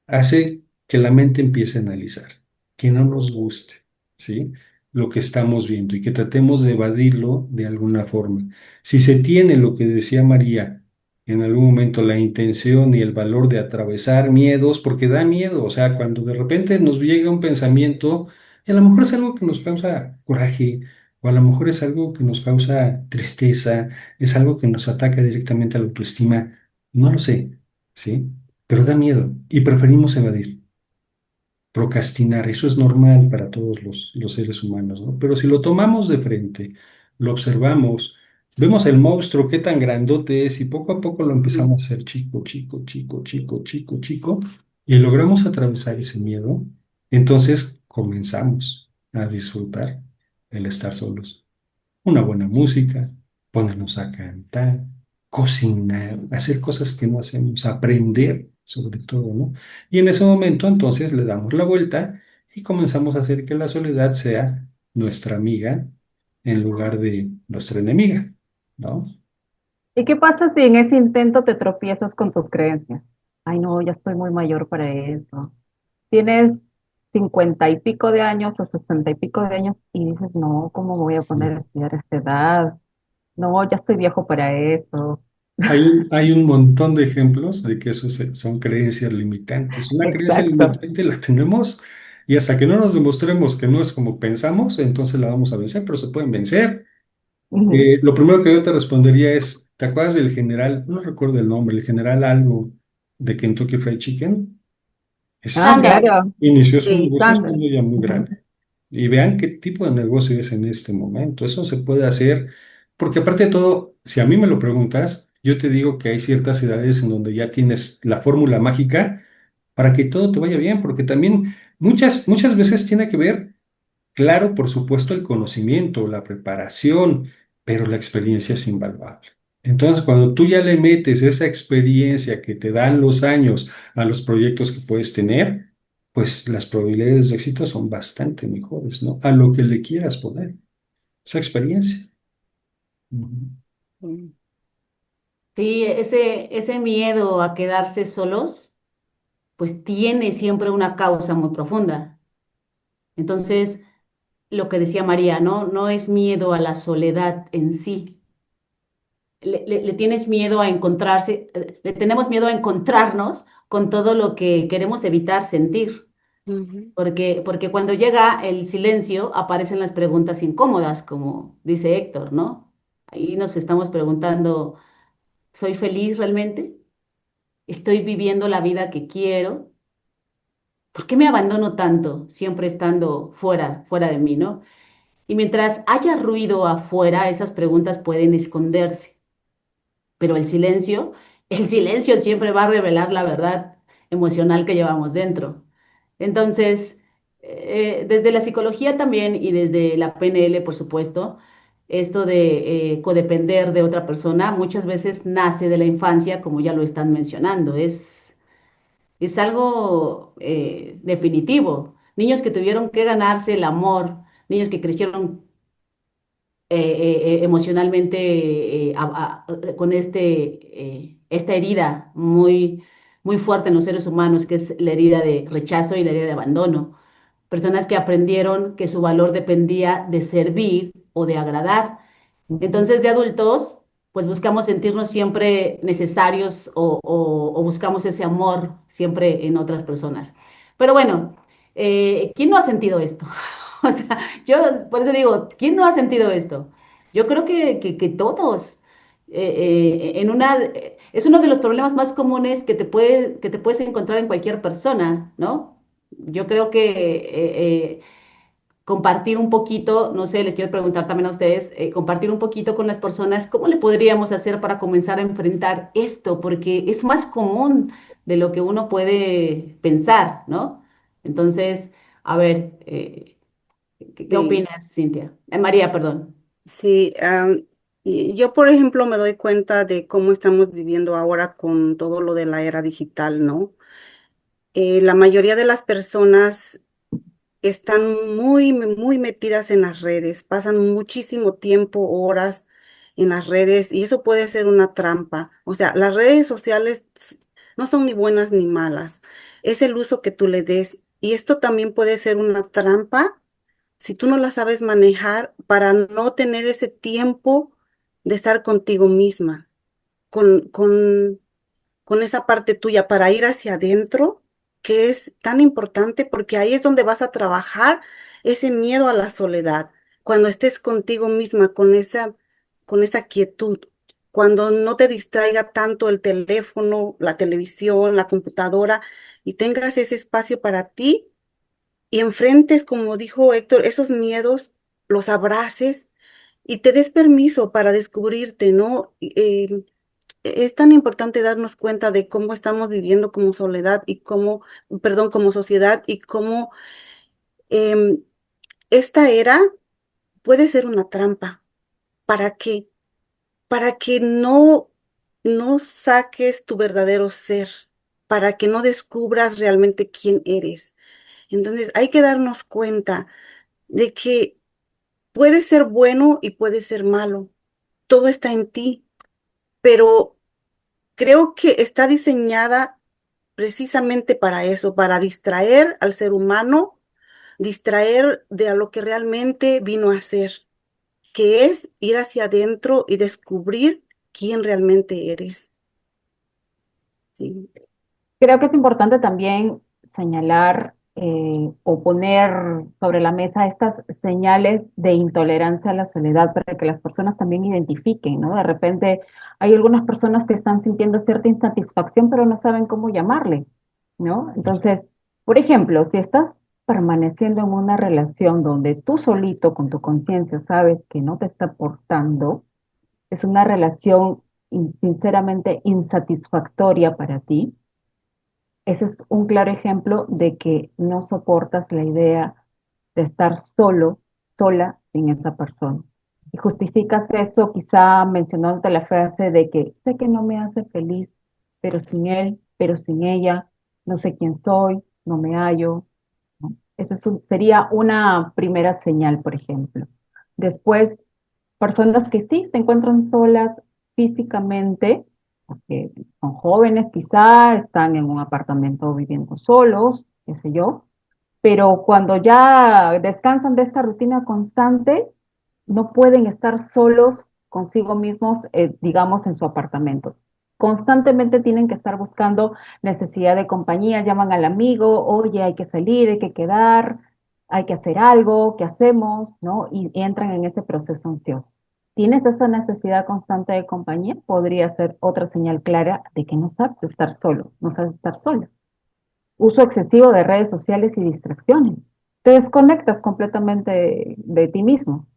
hace que la mente empiece a analizar, que no nos guste, ¿sí? Lo que estamos viendo y que tratemos de evadirlo de alguna forma. Si se tiene lo que decía María, en algún momento la intención y el valor de atravesar miedos, porque da miedo, o sea, cuando de repente nos llega un pensamiento, y a lo mejor es algo que nos causa coraje, o a lo mejor es algo que nos causa tristeza, es algo que nos ataca directamente a la autoestima, no lo sé, ¿sí? Pero da miedo y preferimos evadir, procrastinar. Eso es normal para todos los seres humanos, ¿no? Pero si lo tomamos de frente, lo observamos, vemos el monstruo, qué tan grandote es y poco a poco lo empezamos a hacer chico, chico, chico, chico, chico, chico y logramos atravesar ese miedo, entonces comenzamos a disfrutar el estar solos, una buena música, ponernos a cantar, cocinar, hacer cosas que no hacemos, aprender sobre todo, ¿no? Y en ese momento entonces le damos la vuelta y comenzamos a hacer que la soledad sea nuestra amiga en lugar de nuestra enemiga, ¿no? ¿Y qué pasa si en ese intento te tropiezas con tus creencias? Ay, no, ya estoy muy mayor para eso. Tienes 50 y pico de años o 60 y pico de años y dices, no, ¿cómo voy a poner a estudiar a esta edad? No, ya estoy viejo para eso. Hay un montón de ejemplos de que eso son creencias limitantes. Una creencia Exacto. limitante la tenemos y hasta que no nos demostremos que no es como pensamos, entonces la vamos a vencer, pero se pueden vencer. Ujú. Lo primero que yo te respondería es, ¿te acuerdas del general? No recuerdo el nombre, el general algo de Kentucky Fried Chicken. Ah, Es, Sanders, claro. inició su Sí. negocio Sandra. siendo ya muy Ujú. grande. Y vean qué tipo de negocio es en este momento. Eso se puede hacer, porque aparte de todo, si a mí me lo preguntas, yo te digo que hay ciertas edades en donde ya tienes la fórmula mágica para que todo te vaya bien, porque también muchas veces tiene que ver. Claro, por supuesto, el conocimiento, la preparación, pero la experiencia es invaluable. Entonces, cuando tú ya le metes esa experiencia que te dan los años a los proyectos que puedes tener, pues las probabilidades de éxito son bastante mejores, ¿no? A lo que le quieras poner, esa experiencia. Ujú. Mm. sí, ese miedo a quedarse solos, pues tiene siempre una causa muy profunda. Entonces, lo que decía María, ¿no? No es miedo a la soledad en sí. Le tienes miedo a encontrarse, le tenemos miedo a encontrarnos con todo lo que queremos evitar sentir. Ujú. Porque cuando llega el silencio aparecen las preguntas incómodas, como dice Héctor, ¿no? Ahí nos estamos preguntando, ¿soy feliz realmente? ¿Estoy viviendo la vida que quiero? ¿Por qué me abandono tanto, siempre estando fuera de mí, ¿no? Y mientras haya ruido afuera, esas preguntas pueden esconderse, pero el silencio siempre va a revelar la verdad emocional que llevamos dentro. Entonces, desde la psicología también y desde la PNL, por supuesto, esto de codepender de otra persona muchas veces nace de la infancia, como ya lo están mencionando. Es algo definitivo. Niños que tuvieron que ganarse el amor niños que crecieron emocionalmente con esta herida muy fuerte en los seres humanos, que es la herida de rechazo y la herida de abandono. Personas que aprendieron que su valor dependía de servir o de agradar. Ujú. Entonces, de adultos, pues buscamos sentirnos siempre necesarios o buscamos ese amor siempre en otras personas. Pero bueno, ¿quién no ha sentido esto? O sea, yo por eso digo, ¿quién no ha sentido esto? Yo creo que todos. Es uno de los problemas más comunes que te puedes encontrar en cualquier persona, ¿no? Yo creo que compartir un poquito, no sé, les quiero preguntar también a ustedes, compartir un poquito con las personas, ¿cómo le podríamos hacer para comenzar a enfrentar esto? Porque es más común de lo que uno puede pensar, ¿no? Entonces, a ver, ¿qué Sí, opinas, Cintia? María, perdón. sí. Y yo, por ejemplo, me doy cuenta de cómo estamos viviendo ahora con todo lo de la era digital, ¿no? La mayoría de las personas están muy metidas en las redes, pasan muchísimo tiempo, horas en las redes y eso puede ser una trampa. O sea, las redes sociales no son ni buenas ni malas, es el uso que tú le des y esto también puede ser una trampa si tú no la sabes manejar para no tener ese tiempo de estar contigo misma, con, con con esa parte tuya para ir hacia adentro, que es tan importante porque ahí es donde vas a trabajar ese miedo a la soledad, cuando estés contigo misma, con esa quietud, cuando no te distraiga tanto el teléfono, la televisión, la computadora y tengas ese espacio para ti y enfrentes, como dijo Héctor, esos miedos, los abraces y te des permiso para descubrirte, ¿no? Es tan importante darnos cuenta de cómo estamos viviendo como soledad y cómo, perdón, como sociedad y cómo em, esta era puede ser una trampa. ¿Para qué? Para que no saques tu verdadero ser, para que no descubras realmente quién eres. Entonces hay que darnos cuenta de que puede ser bueno y puede ser malo. Todo está en ti, pero creo que está diseñada precisamente para eso, para distraer al ser humano, distraer de a lo que realmente vino a ser, que es ir hacia adentro y descubrir quién realmente eres. Sí, Creo que es importante también señalar o poner sobre la mesa estas señales de intolerancia a la soledad para que las personas también identifiquen, ¿no? De repente hay algunas personas que están sintiendo cierta insatisfacción, pero no saben cómo llamarle, ¿no? Entonces, por ejemplo, si estás permaneciendo en una relación donde tú solito con tu conciencia sabes que no te está aportando, es una relación sinceramente insatisfactoria para ti. Ese es un claro ejemplo de que no soportas la idea de estar solo, sola sin esa persona. Y justificas eso quizá mencionándote la frase de que sé que no me hace feliz, pero sin él, pero sin ella, no sé quién soy, no me hallo, ¿no? Esa sería una primera señal, por ejemplo. Después, personas que sí se encuentran solas físicamente, porque son jóvenes quizá, están en un apartamento viviendo solos, qué sé yo, pero cuando ya descansan de esta rutina constante, no pueden estar solos consigo mismos, digamos, en su apartamento. Constantemente tienen que estar buscando necesidad de compañía, llaman al amigo, oye, hay que salir, hay que quedar, hay que hacer algo, ¿qué hacemos? ¿No? Y entran en ese proceso ansioso. ¿Tienes esa necesidad constante de compañía? Podría ser otra señal clara de que no sabes estar solo, no sabes estar sola. Uso excesivo de redes sociales y distracciones. Te desconectas completamente de ti mismo.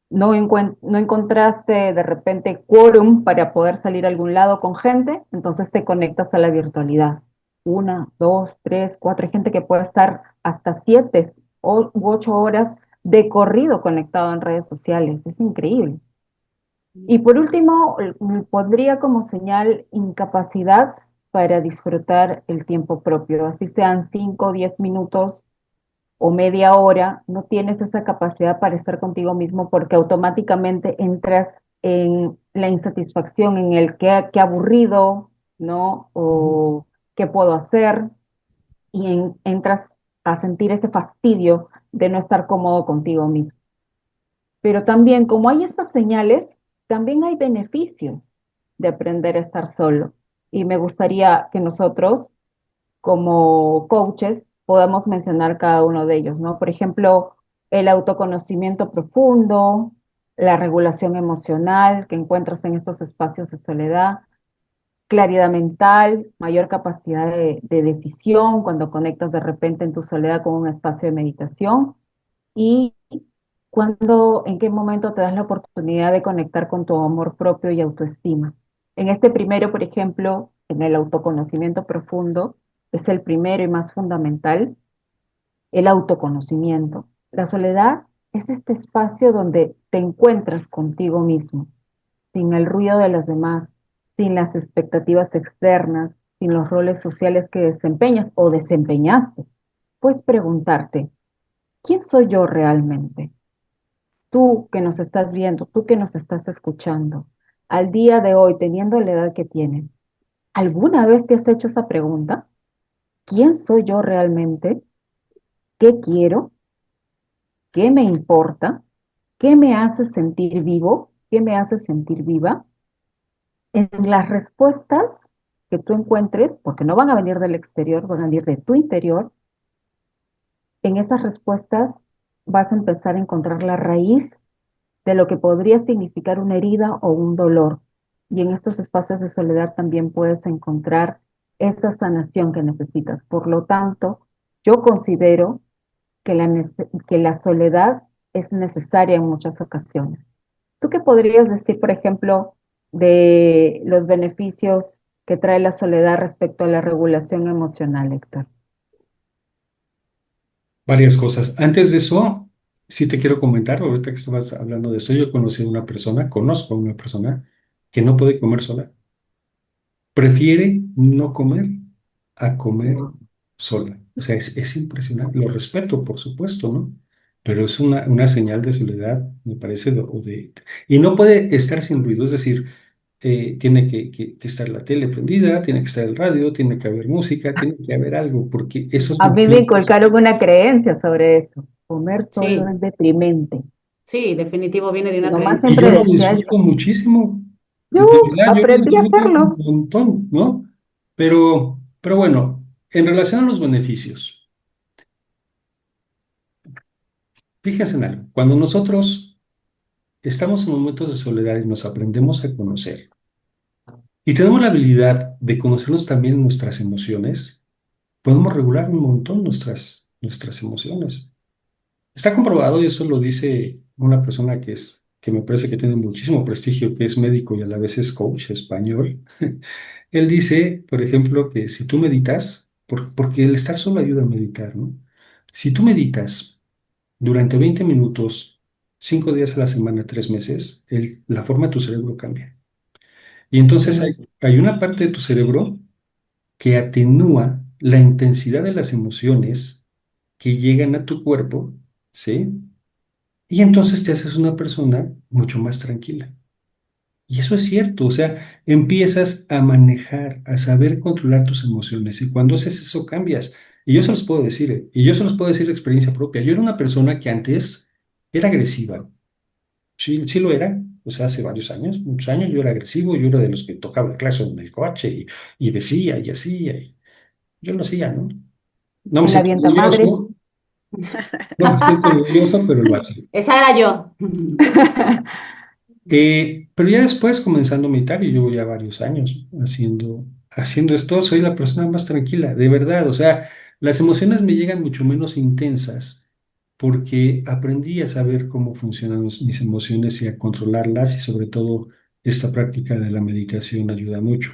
No encontraste de repente quórum para poder salir a algún lado con gente, entonces te conectas a la virtualidad. Una, dos, tres, cuatro. Hay gente que puede estar hasta 7 u 8 horas de corrido conectado en redes sociales. Es increíble. Y por último, pondría como señal incapacidad para disfrutar el tiempo propio, así sean 5 o 10 minutos o media hora, no tienes esa capacidad para estar contigo mismo porque automáticamente entras en la insatisfacción, en el qué aburrido, ¿no? O qué puedo hacer, y entras a sentir ese fastidio de no estar cómodo contigo mismo. Pero también, como hay estas señales, también hay beneficios de aprender a estar solo. Y me gustaría que nosotros, como coaches, podamos mencionar cada uno de ellos, ¿no? Por ejemplo, el autoconocimiento profundo, la regulación emocional que encuentras en estos espacios de soledad, claridad mental, mayor capacidad de decisión cuando conectas de repente en tu soledad con un espacio de meditación y en qué momento te das la oportunidad de conectar con tu amor propio y autoestima. En este primero, por ejemplo, en el autoconocimiento profundo, es el primero y más fundamental, el autoconocimiento. La soledad es este espacio donde te encuentras contigo mismo, sin el ruido de los demás, sin las expectativas externas, sin los roles sociales que desempeñas o desempeñaste. Puedes preguntarte, ¿quién soy yo realmente? Tú que nos estás viendo, tú que nos estás escuchando, al día de hoy, teniendo la edad que tienes, ¿alguna vez te has hecho esa pregunta? ¿Quién soy yo realmente? ¿Qué quiero? ¿Qué me importa? ¿Qué me hace sentir vivo? ¿Qué me hace sentir viva? En las respuestas que tú encuentres, porque no van a venir del exterior, van a venir de tu interior, en esas respuestas vas a empezar a encontrar la raíz de lo que podría significar una herida o un dolor. Y en estos espacios de soledad también puedes encontrar esa sanación que necesitas. Por lo tanto, yo considero que la soledad es necesaria en muchas ocasiones. ¿Tú qué podrías decir, por ejemplo, de los beneficios que trae la soledad respecto a la regulación emocional, Héctor? Varias cosas. Antes de eso, sí te quiero comentar, ahorita que estabas hablando de eso, yo conocí a una persona, conozco a una persona que no puede comer sola. Prefiere no comer a comer sola. O sea, es impresionante. Lo respeto, por supuesto, ¿no? Pero es una señal de soledad, me parece, y no puede estar sin ruido, es decir, tiene que estar la tele prendida, tiene que estar el radio, tiene que haber música, tiene que haber algo, porque esos A mí me momentos. inculcaron una creencia sobre eso. Comer solo Sí, es deprimente. sí, definitivo viene de Mi una mamá Y creencia. siempre yo lo decía disfruto eso. muchísimo. Yo De verdad, yo lo aprendí a disfruto un hacerlo. montón, ¿no? Pero bueno, en relación a los beneficios, fíjense en algo. Cuando nosotros estamos en momentos de soledad y nos aprendemos a conocer y tenemos la habilidad de conocernos también nuestras emociones, podemos regular un montón nuestras emociones. Está comprobado, y eso lo dice una persona que me parece que tiene muchísimo prestigio, que es médico y a la vez es coach español. Él dice, por ejemplo, que si tú meditas, porque el estar solo ayuda a meditar, ¿no? Si tú meditas durante 20 minutos, 5 días a la semana, 3 meses, la forma de tu cerebro cambia. Y entonces Sí. hay una parte de tu cerebro que atenúa la intensidad de las emociones que llegan a tu cuerpo, ¿sí? Y entonces te haces una persona mucho más tranquila. Y eso es cierto, o sea, empiezas a manejar, a saber controlar tus emociones y cuando haces eso cambias. Y yo se los puedo decir, y yo se los puedo decir de experiencia propia. Yo era una persona que antes era agresiva, sí, sí lo era, o sea, hace varios años, muchos años yo era agresivo, yo era de los que tocaba el claxon en el coche y decía y hacía, y yo lo hacía, ¿no? No me El siento avientamadres. orgulloso, no me siento orgulloso, pero lo hacía. Esa era yo. Pero ya después, comenzando a meditar, y llevo ya varios años haciendo esto, soy la persona más tranquila, de verdad. O sea, las emociones me llegan mucho menos intensas porque aprendí a saber cómo funcionan mis emociones y a controlarlas y sobre todo esta práctica de la meditación ayuda mucho.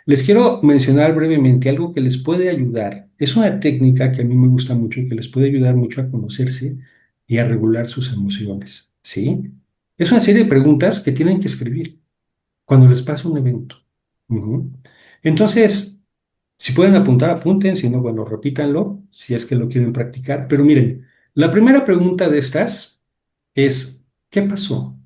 Les quiero mencionar brevemente algo que les puede ayudar. Es una técnica que a mí me gusta mucho y que les puede ayudar mucho a conocerse y a regular sus emociones, ¿sí? Es una serie de preguntas que tienen que escribir cuando les pasa un evento. Ujú. Entonces, Si pueden apuntar, apunten, si no, bueno, repítanlo, si es que lo quieren practicar. Pero miren, la primera pregunta de estas es, ¿qué pasó?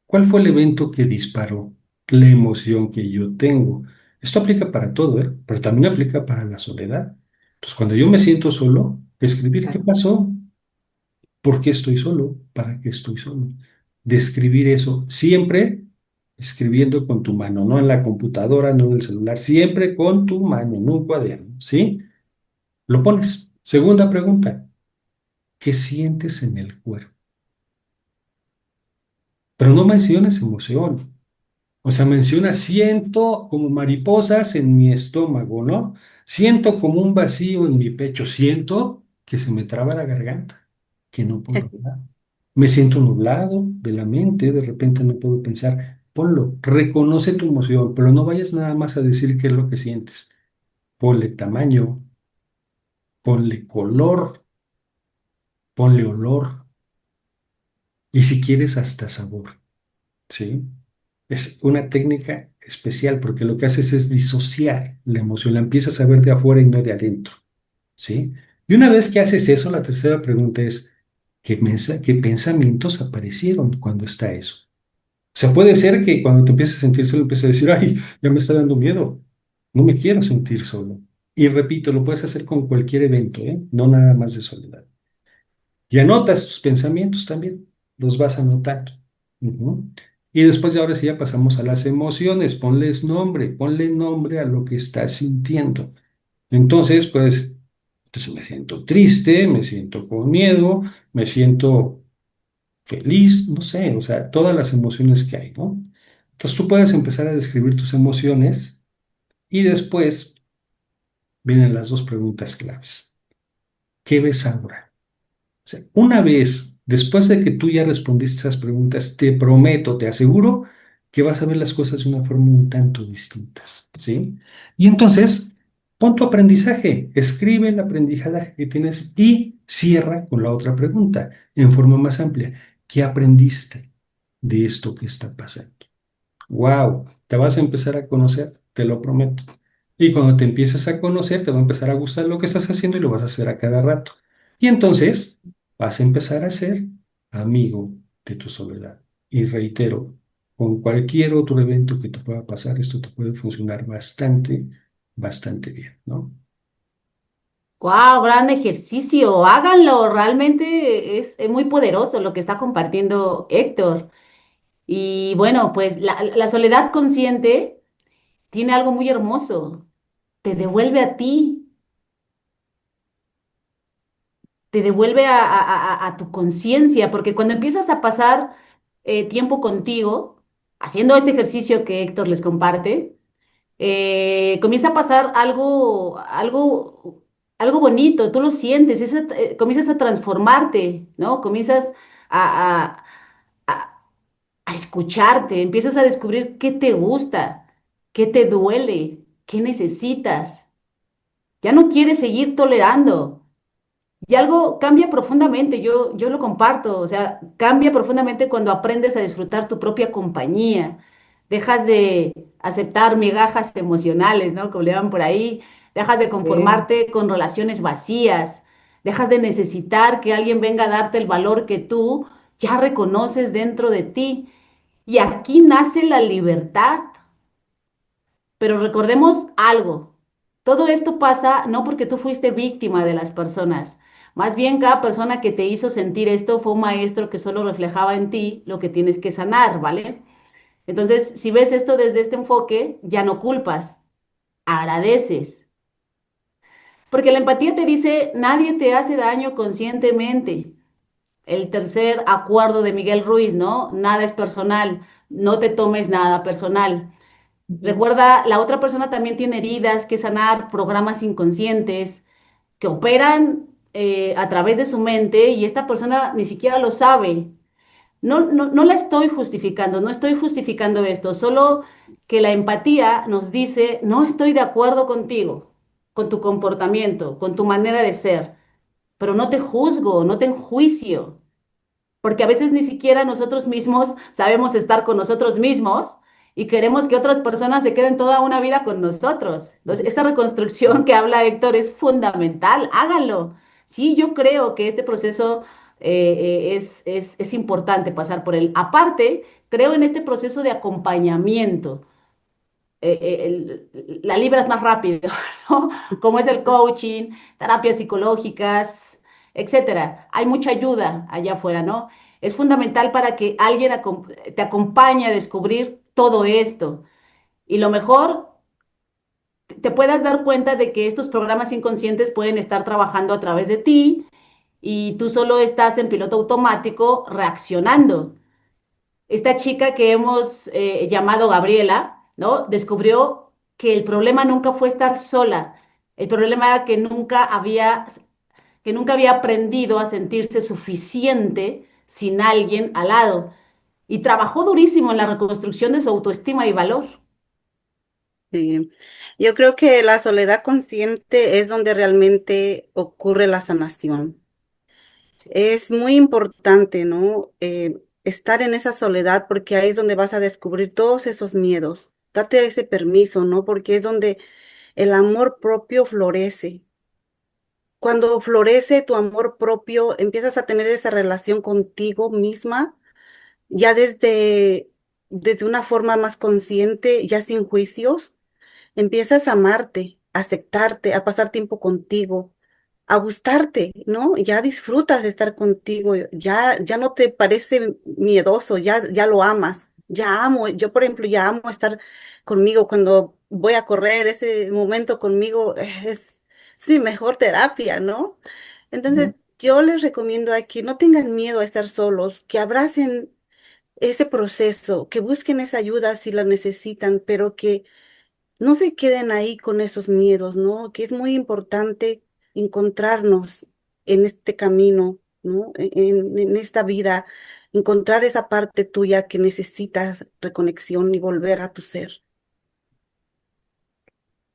¿Cuál fue el evento que disparó la emoción que yo tengo? Esto aplica para todo, ¿eh? Pero también aplica para la soledad. Entonces, cuando yo me siento solo, escribir qué pasó, por qué estoy solo, para qué estoy solo. Describir eso siempre escribiendo con tu mano, no en la computadora, no en el celular, siempre con tu mano, en un cuaderno, ¿sí? Lo pones. Segunda pregunta, ¿qué sientes en el cuerpo? Pero no menciones emoción. O sea, menciona, siento como mariposas en mi estómago, ¿no? Siento como un vacío en mi pecho, siento que se me traba la garganta, que no puedo hablar. Me siento nublado de la mente, de repente no puedo pensar. Ponlo, reconoce tu emoción, pero no vayas nada más a decir qué es lo que sientes. Ponle tamaño, ponle color, ponle olor y si quieres hasta sabor, ¿sí? Es una técnica especial porque lo que haces es disociar la emoción, la empiezas a ver de afuera y no de adentro, ¿sí? Y una vez que haces eso, la tercera pregunta es, ¿qué pensamientos aparecieron cuando está eso? O sea, puede ser que cuando te empieces a sentir solo, empieces a decir, ay, ya me está dando miedo, no me quiero sentir solo. Y repito, lo puedes hacer con cualquier evento, ¿eh? No nada más de soledad. Y anotas tus pensamientos también, los vas anotando. Ujú. Y después de ahora sí ya pasamos a las emociones, ponle nombre a lo que estás sintiendo. Entonces, pues, me siento triste, me siento con miedo, me siento feliz, no sé, o sea, todas las emociones que hay, ¿no? Entonces tú puedes empezar a describir tus emociones y después vienen las dos preguntas claves. ¿Qué ves ahora? O sea, una vez, después de que tú ya respondiste esas preguntas, te prometo, te aseguro que vas a ver las cosas de una forma un tanto distintas, ¿sí? Y entonces, pon tu aprendizaje, escribe el aprendizaje que tienes y cierra con la otra pregunta en forma más amplia. ¿Qué aprendiste de esto que está pasando? Wow, te vas a empezar a conocer, te lo prometo. Y cuando te empieces a conocer, te va a empezar a gustar lo que estás haciendo y lo vas a hacer a cada rato. Y entonces vas a empezar a ser amigo de tu soledad. Y reitero, con cualquier otro evento que te pueda pasar, esto te puede funcionar bastante, bastante bien, ¿no? ¡Wow! Gran ejercicio. Háganlo. Realmente es muy poderoso lo que está compartiendo Héctor. Y bueno, pues la soledad consciente tiene algo muy hermoso. Te devuelve a ti, te devuelve a tu conciencia, porque cuando empiezas a pasar tiempo contigo, haciendo este ejercicio que Héctor les comparte, comienza a pasar algo bonito, tú lo sientes, comienzas a transformarte, ¿no? Comienzas a, a, a- a escucharte, empiezas a descubrir qué te gusta, qué te duele, qué necesitas. Ya no quieres seguir tolerando. Y algo cambia profundamente, yo lo comparto, o sea, cambia profundamente cuando aprendes a disfrutar tu propia compañía, dejas de aceptar migajas emocionales, ¿no? Como le llaman por ahí, dejas de Sí. conformarte con relaciones vacías, dejas de necesitar que alguien venga a darte el valor que tú ya reconoces dentro de ti. Y aquí nace la libertad. Pero recordemos algo, todo esto pasa no porque tú fuiste víctima de las personas, más bien cada persona que te hizo sentir esto fue un maestro que solo reflejaba en ti lo que tienes que sanar, ¿vale? Entonces, si ves esto desde este enfoque, ya no culpas, agradeces, porque la empatía te dice, nadie te hace daño conscientemente. El tercer acuerdo de Miguel Ruiz, ¿no? Nada es personal, no te tomes nada personal. Ujú. Recuerda, la otra persona también tiene heridas que sanar, programas inconscientes que operan a través de su mente y esta persona ni siquiera lo sabe. No la estoy justificando, no estoy justificando esto, solo que la empatía nos dice, no estoy de acuerdo contigo, con tu comportamiento, con tu manera de ser, pero no te juzgo, no te enjuicio porque a veces ni siquiera nosotros mismos sabemos estar con nosotros mismos y queremos que otras personas se queden toda una vida con nosotros. Entonces, esta reconstrucción que habla Héctor es fundamental, háganlo. Sí, yo creo que este proceso es importante pasar por él. Aparte, creo en este proceso de acompañamiento. La libras más rápido, ¿no? Como es el coaching, terapias psicológicas, etcétera. Hay mucha ayuda allá afuera, ¿no? Es fundamental para que alguien te acompañe a descubrir todo esto. Y lo mejor, te puedas dar cuenta de que estos programas inconscientes pueden estar trabajando a través de ti y tú solo estás en piloto automático reaccionando. Esta chica que hemos llamado Gabriela, ¿no? Descubrió que el problema nunca fue estar sola. El problema era que nunca había aprendido a sentirse suficiente sin alguien al lado. Y trabajó durísimo en la reconstrucción de su autoestima y valor. Sí. Yo creo que la soledad consciente es donde realmente ocurre la sanación. Es muy importante, ¿no? Estar en esa soledad porque ahí es donde vas a descubrir todos esos miedos. Date ese permiso, ¿no? Porque es donde el amor propio florece. Cuando florece tu amor propio, empiezas a tener esa relación contigo misma, ya desde una forma más consciente, ya sin juicios, empiezas a amarte, a aceptarte, a pasar tiempo contigo, a gustarte, ¿no? Ya disfrutas de estar contigo, ya no te parece miedoso, ya lo amas, ya amo, yo por ejemplo ya amo estar conmigo cuando voy a correr, ese momento conmigo es mi mejor terapia, ¿no? Ujú. Entonces, yo les recomiendo a que no tengan miedo a estar solos, que abracen ese proceso, que busquen esa ayuda si la necesitan, pero que no se queden ahí con esos miedos, ¿no? Que es muy importante encontrarnos en este camino, ¿no? En esta vida, encontrar esa parte tuya que necesitas reconexión y volver a tu ser.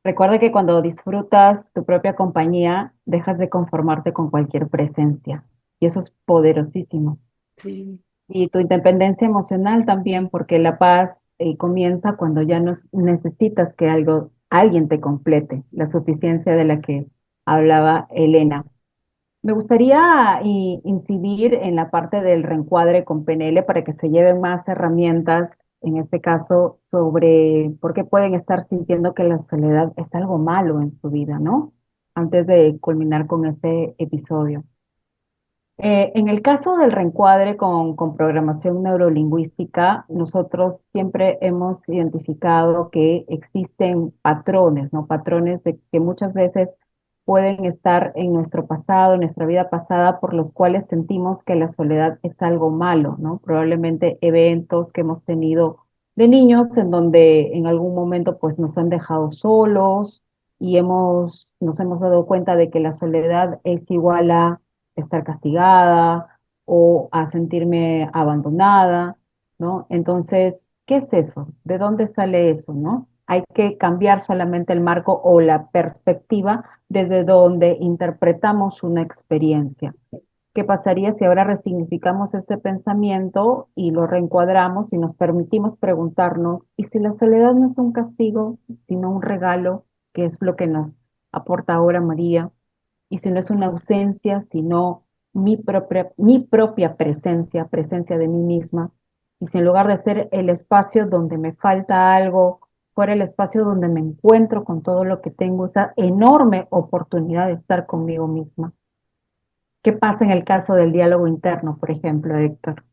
Recuerda que cuando disfrutas tu propia compañía, dejas de conformarte con cualquier presencia. Y eso es poderosísimo. Sí. Y tu independencia emocional también, porque la paz comienza cuando ya no necesitas que alguien te complete, la suficiencia de la que hablaba Elena. Me gustaría incidir en la parte del reencuadre con PNL para que se lleven más herramientas, en este caso, sobre por qué pueden estar sintiendo que la soledad es algo malo en su vida, ¿no? Antes de culminar con este episodio. En el caso del reencuadre con programación neurolingüística, nosotros siempre hemos identificado que existen patrones, ¿no? Patrones de que muchas veces pueden estar en nuestro pasado, en nuestra vida pasada, por los cuales sentimos que la soledad es algo malo, ¿no? Probablemente eventos que hemos tenido de niños en donde en algún momento pues nos han dejado solos y nos hemos dado cuenta de que la soledad es igual a estar castigada o a sentirme abandonada, ¿no? Entonces, ¿qué es eso? ¿De dónde sale eso, no? Hay que cambiar solamente el marco o la perspectiva desde donde interpretamos una experiencia. ¿Qué pasaría si ahora resignificamos ese pensamiento y lo reencuadramos y nos permitimos preguntarnos, ¿y si la soledad no es un castigo, sino un regalo, que es lo que nos aporta ahora María? Y si no es una ausencia, sino mi propia presencia, presencia de mí misma, y si en lugar de ser el espacio donde me falta algo, fuera el espacio donde me encuentro con todo lo que tengo, esa enorme oportunidad de estar conmigo misma. ¿Qué pasa en el caso del diálogo interno, por ejemplo, Héctor?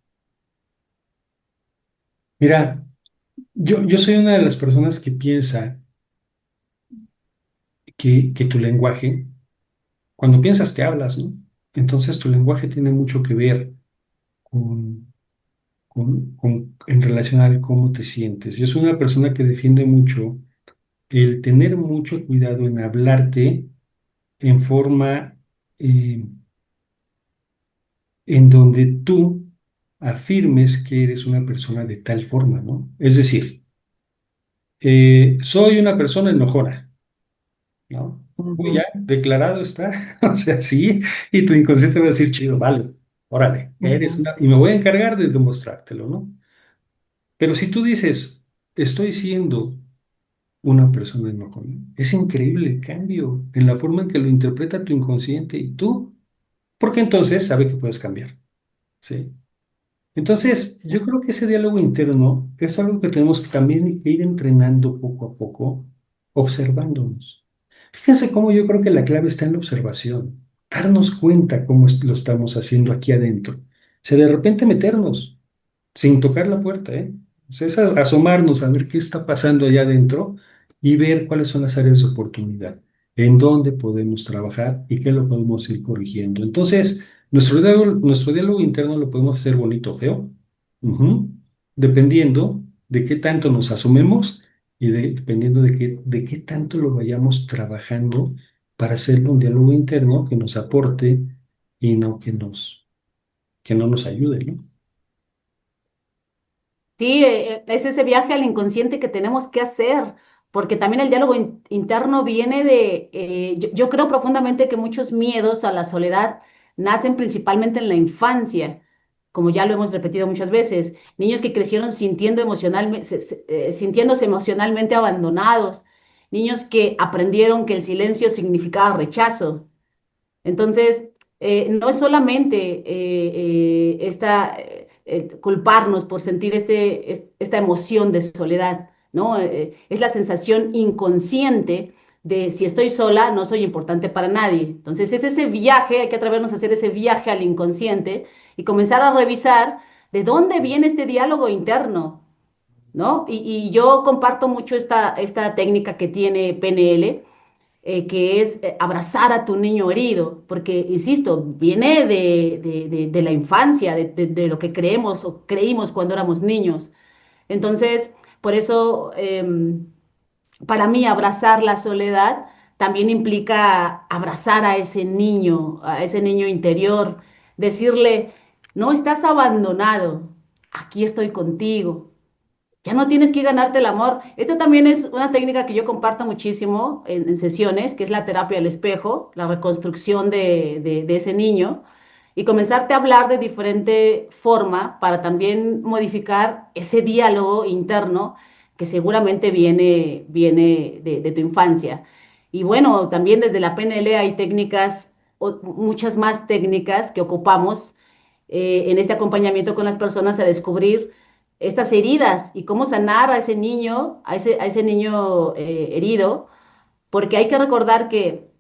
Mira, yo soy una de las personas que piensa que tu lenguaje, cuando piensas te hablas, ¿no? Entonces tu lenguaje tiene mucho que ver con, en relación a cómo te sientes. Yo soy una persona que defiende mucho el tener mucho cuidado en hablarte en forma eh, en donde tú afirmes que eres una persona de tal forma, ¿no? Es decir, soy una persona enojona, ¿no? Uy, Ujú, ya, declarado está, o sea, sí, y tu inconsciente va a decir, chido, vale, órale, eres ujú, una, y me voy a encargar de demostrártelo, ¿no? Pero si tú dices, estoy siendo una persona enojona. Es increíble el cambio en la forma en que lo interpreta tu inconsciente y tú, porque entonces sabe que puedes cambiar, ¿sí? Entonces, yo creo que ese diálogo interno es algo que tenemos que también ir entrenando poco a poco, observándonos. Fíjense cómo yo creo que la clave está en la observación, darnos cuenta cómo lo estamos haciendo aquí adentro. O sea, de repente meternos sin tocar la puerta, ¿eh? O sea, es asomarnos a ver qué está pasando allá adentro y ver cuáles son las áreas de oportunidad, en dónde podemos trabajar y qué lo podemos ir corrigiendo. Entonces, nuestro diálogo interno lo podemos hacer bonito o feo, ujú, dependiendo de qué tanto nos asomemos y dependiendo de qué tanto lo vayamos trabajando para hacerlo un diálogo interno que nos aporte y no que no nos ayude, ¿no? Sí, es ese viaje al inconsciente que tenemos que hacer, porque también el diálogo interno viene de, yo creo profundamente que muchos miedos a la soledad nacen principalmente en la infancia, como ya lo hemos repetido muchas veces, niños que crecieron sintiéndose emocionalmente abandonados, niños que aprendieron que el silencio significaba rechazo. Entonces, no es solamente culparnos por sentir esta emoción de soledad, ¿no? Es la sensación inconsciente de si estoy sola, no soy importante para nadie. Entonces, es ese viaje, hay que atrevernos a hacer ese viaje al inconsciente y comenzar a revisar de dónde viene este diálogo interno, ¿no? Y yo comparto mucho esta técnica que tiene PNL, que es abrazar a tu niño herido, porque, insisto, viene de la infancia, de lo que creemos o creímos cuando éramos niños. Entonces, por eso, para mí, abrazar la soledad también implica abrazar a ese niño interior, decirle, no estás abandonado, aquí estoy contigo. Ya no tienes que ganarte el amor. Esta también es una técnica que yo comparto muchísimo en sesiones, que es la terapia del espejo, la reconstrucción de ese niño, y comenzarte a hablar de diferente forma para también modificar ese diálogo interno que seguramente viene de tu infancia. Y bueno, también desde la PNL hay técnicas, muchas más técnicas que ocupamos en este acompañamiento con las personas a descubrir estas heridas y cómo sanar a ese niño, a ese niño herido, porque hay que recordar que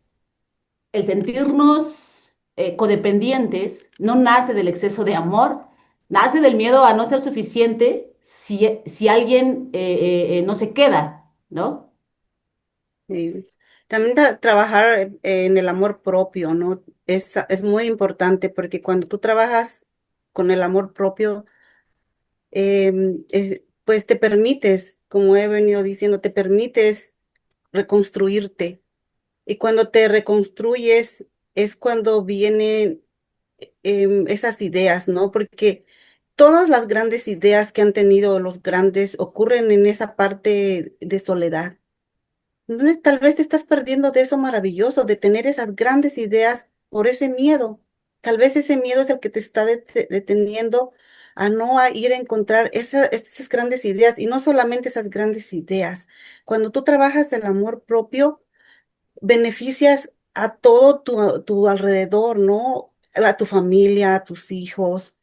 el sentirnos codependientes no nace del exceso de amor, nace del miedo a no ser suficiente si alguien no se queda, ¿no? Sí. También trabajar en el amor propio, ¿no? Es muy importante porque cuando tú trabajas con el amor propio, pues te permites, como he venido diciendo, te permites reconstruirte. Y cuando te reconstruyes es cuando vienen esas ideas, ¿no? Porque todas las grandes ideas que han tenido los grandes ocurren en esa parte de soledad. Entonces, tal vez te estás perdiendo de eso maravilloso, de tener esas grandes ideas por ese miedo. Tal vez ese miedo es el que te está deteniendo a no a ir a encontrar esas grandes ideas y no solamente esas grandes ideas. Cuando tú trabajas el amor propio, beneficias a todo tu alrededor, ¿no? A tu familia, a tus hijos,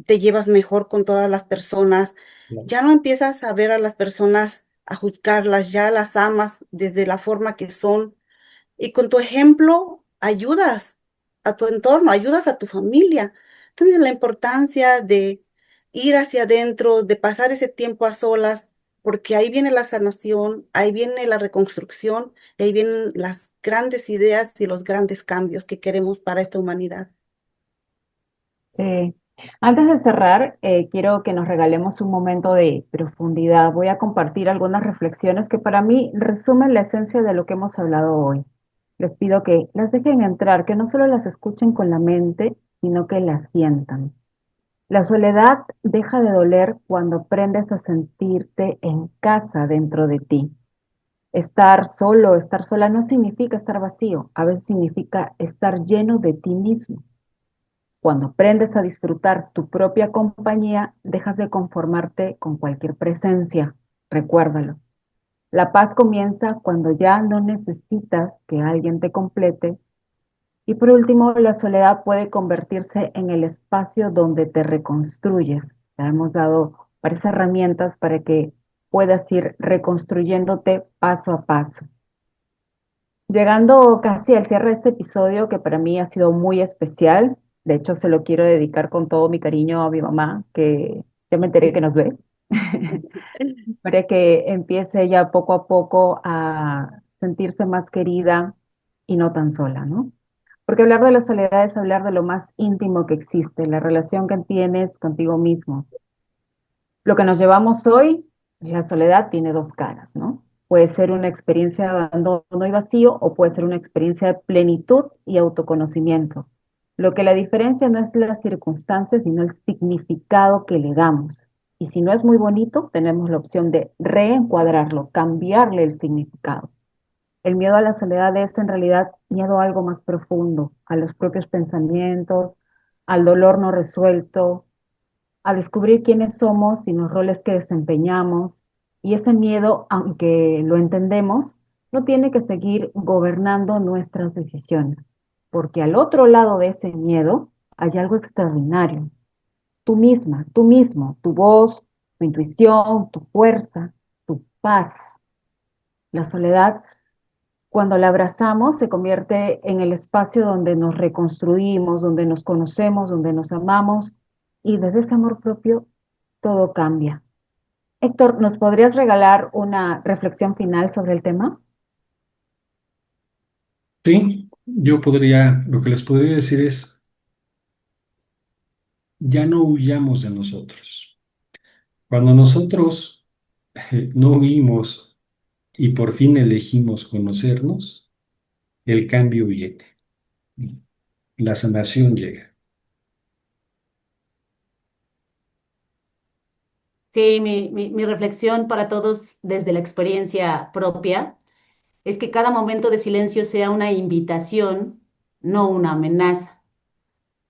te llevas mejor con todas las personas. Ya no empiezas a ver a las personas, a juzgarlas, ya las amas desde la forma que son. Y con tu ejemplo ayudas a tu entorno, ayudas a tu familia. Entonces, la importancia de ir hacia adentro, de pasar ese tiempo a solas, porque ahí viene la sanación, ahí viene la reconstrucción, y ahí vienen las grandes ideas y los grandes cambios que queremos para esta humanidad. Eh, Antes de cerrar, quiero que nos regalemos un momento de profundidad. Voy a compartir algunas reflexiones que para mí resumen la esencia de lo que hemos hablado hoy. Les pido que las dejen entrar, que no solo las escuchen con la mente, sino que las sientan. La soledad deja de doler cuando aprendes a sentirte en casa dentro de ti. Estar solo, estar sola no significa estar vacío, a veces significa estar lleno de ti mismo. Cuando aprendes a disfrutar tu propia compañía, dejas de conformarte con cualquier presencia. recuérdalo. La paz comienza cuando ya no necesitas que alguien te complete. Y por último, la soledad puede convertirse en el espacio donde te reconstruyes. Te hemos dado varias herramientas para que puedas ir reconstruyéndote paso a paso. Llegando casi al cierre de este episodio, que para mí ha sido muy especial, de hecho se lo quiero dedicar con todo mi cariño a mi mamá, que ya me enteré que nos ve, para que empiece ya poco a poco a sentirse más querida y no tan sola, ¿no? Porque hablar de la soledad es hablar de lo más íntimo que existe, la relación que tienes contigo mismo. Lo que nos llevamos hoy, la soledad tiene dos caras, ¿no? Puede ser una experiencia de abandono y vacío o puede ser una experiencia de plenitud y autoconocimiento. Lo que la diferencia no es las circunstancias, sino el significado que le damos. Y si no es muy bonito, tenemos la opción de reencuadrarlo, cambiarle el significado. El miedo a la soledad es en realidad miedo a algo más profundo, a los propios pensamientos, al dolor no resuelto, a descubrir quiénes somos y los roles que desempeñamos. Y ese miedo, aunque lo entendemos, no tiene que seguir gobernando nuestras decisiones, porque al otro lado de ese miedo hay algo extraordinario. Tú misma, tú mismo, tu voz, tu intuición, tu fuerza, tu paz. La soledad, cuando la abrazamos, se convierte en el espacio donde nos reconstruimos, donde nos conocemos, donde nos amamos, y desde ese amor propio todo cambia. Héctor, ¿nos podrías regalar una reflexión final sobre el tema? Sí, lo que les podría decir es, ya no huyamos de nosotros. Cuando nosotros no huimos y por fin elegimos conocernos, el cambio viene, la sanación llega. Sí, mi reflexión para todos desde la experiencia propia es que cada momento de silencio sea una invitación, no una amenaza.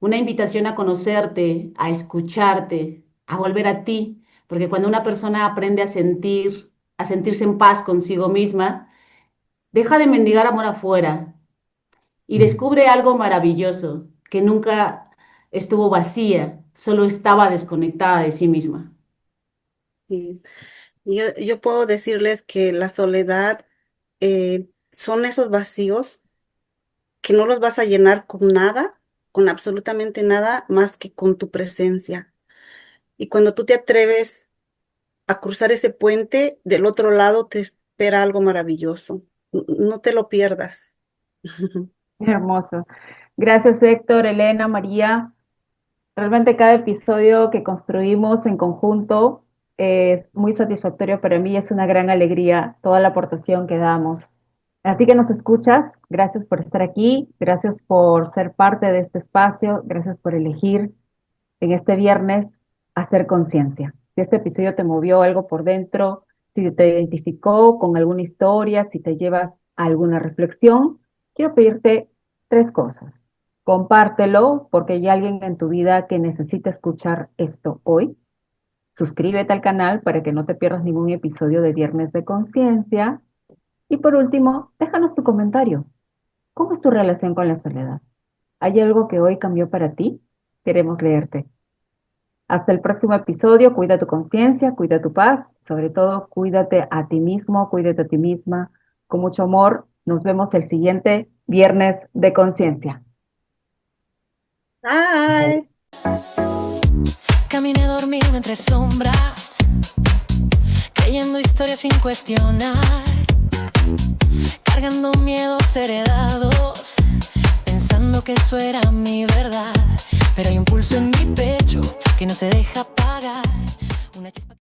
Una invitación a conocerte, a escucharte, a volver a ti, porque cuando una persona aprende a sentir, a sentirse en paz consigo misma, deja de mendigar amor afuera y descubre algo maravilloso, que nunca estuvo vacía, solo estaba desconectada de sí misma. Y yo puedo decirles que la soledad son esos vacíos que no los vas a llenar con nada, con absolutamente nada más que con tu presencia. Y cuando tú te atreves a cruzar ese puente, del otro lado te espera algo maravilloso. No te lo pierdas. Hermoso. Gracias, Héctor, Elena, María. Realmente cada episodio que construimos en conjunto es muy satisfactorio para mí, es una gran alegría toda la aportación que damos. A ti que nos escuchas, gracias por estar aquí, gracias por ser parte de este espacio, gracias por elegir en este viernes hacer conciencia. Si este episodio te movió algo por dentro, si te identificó con alguna historia, si te lleva a alguna reflexión, quiero pedirte tres cosas. Compártelo porque hay alguien en tu vida que necesita escuchar esto hoy. Suscríbete al canal para que no te pierdas ningún episodio de Viernes de Conciencia. Y por último, déjanos tu comentario. ¿Cómo es tu relación con la soledad? ¿Hay algo que hoy cambió para ti? Queremos leerte. Hasta el próximo episodio, cuida tu conciencia, cuida tu paz, sobre todo cuídate a ti mismo, cuídate a ti misma. Con mucho amor, nos vemos el siguiente Viernes de Conciencia. Bye. Caminé dormido entre sombras, creyendo historias sin cuestionar, cargando miedos heredados, pensando que eso era mi verdad. Pero hay un pulso en mi pecho que no se deja apagar, una chispa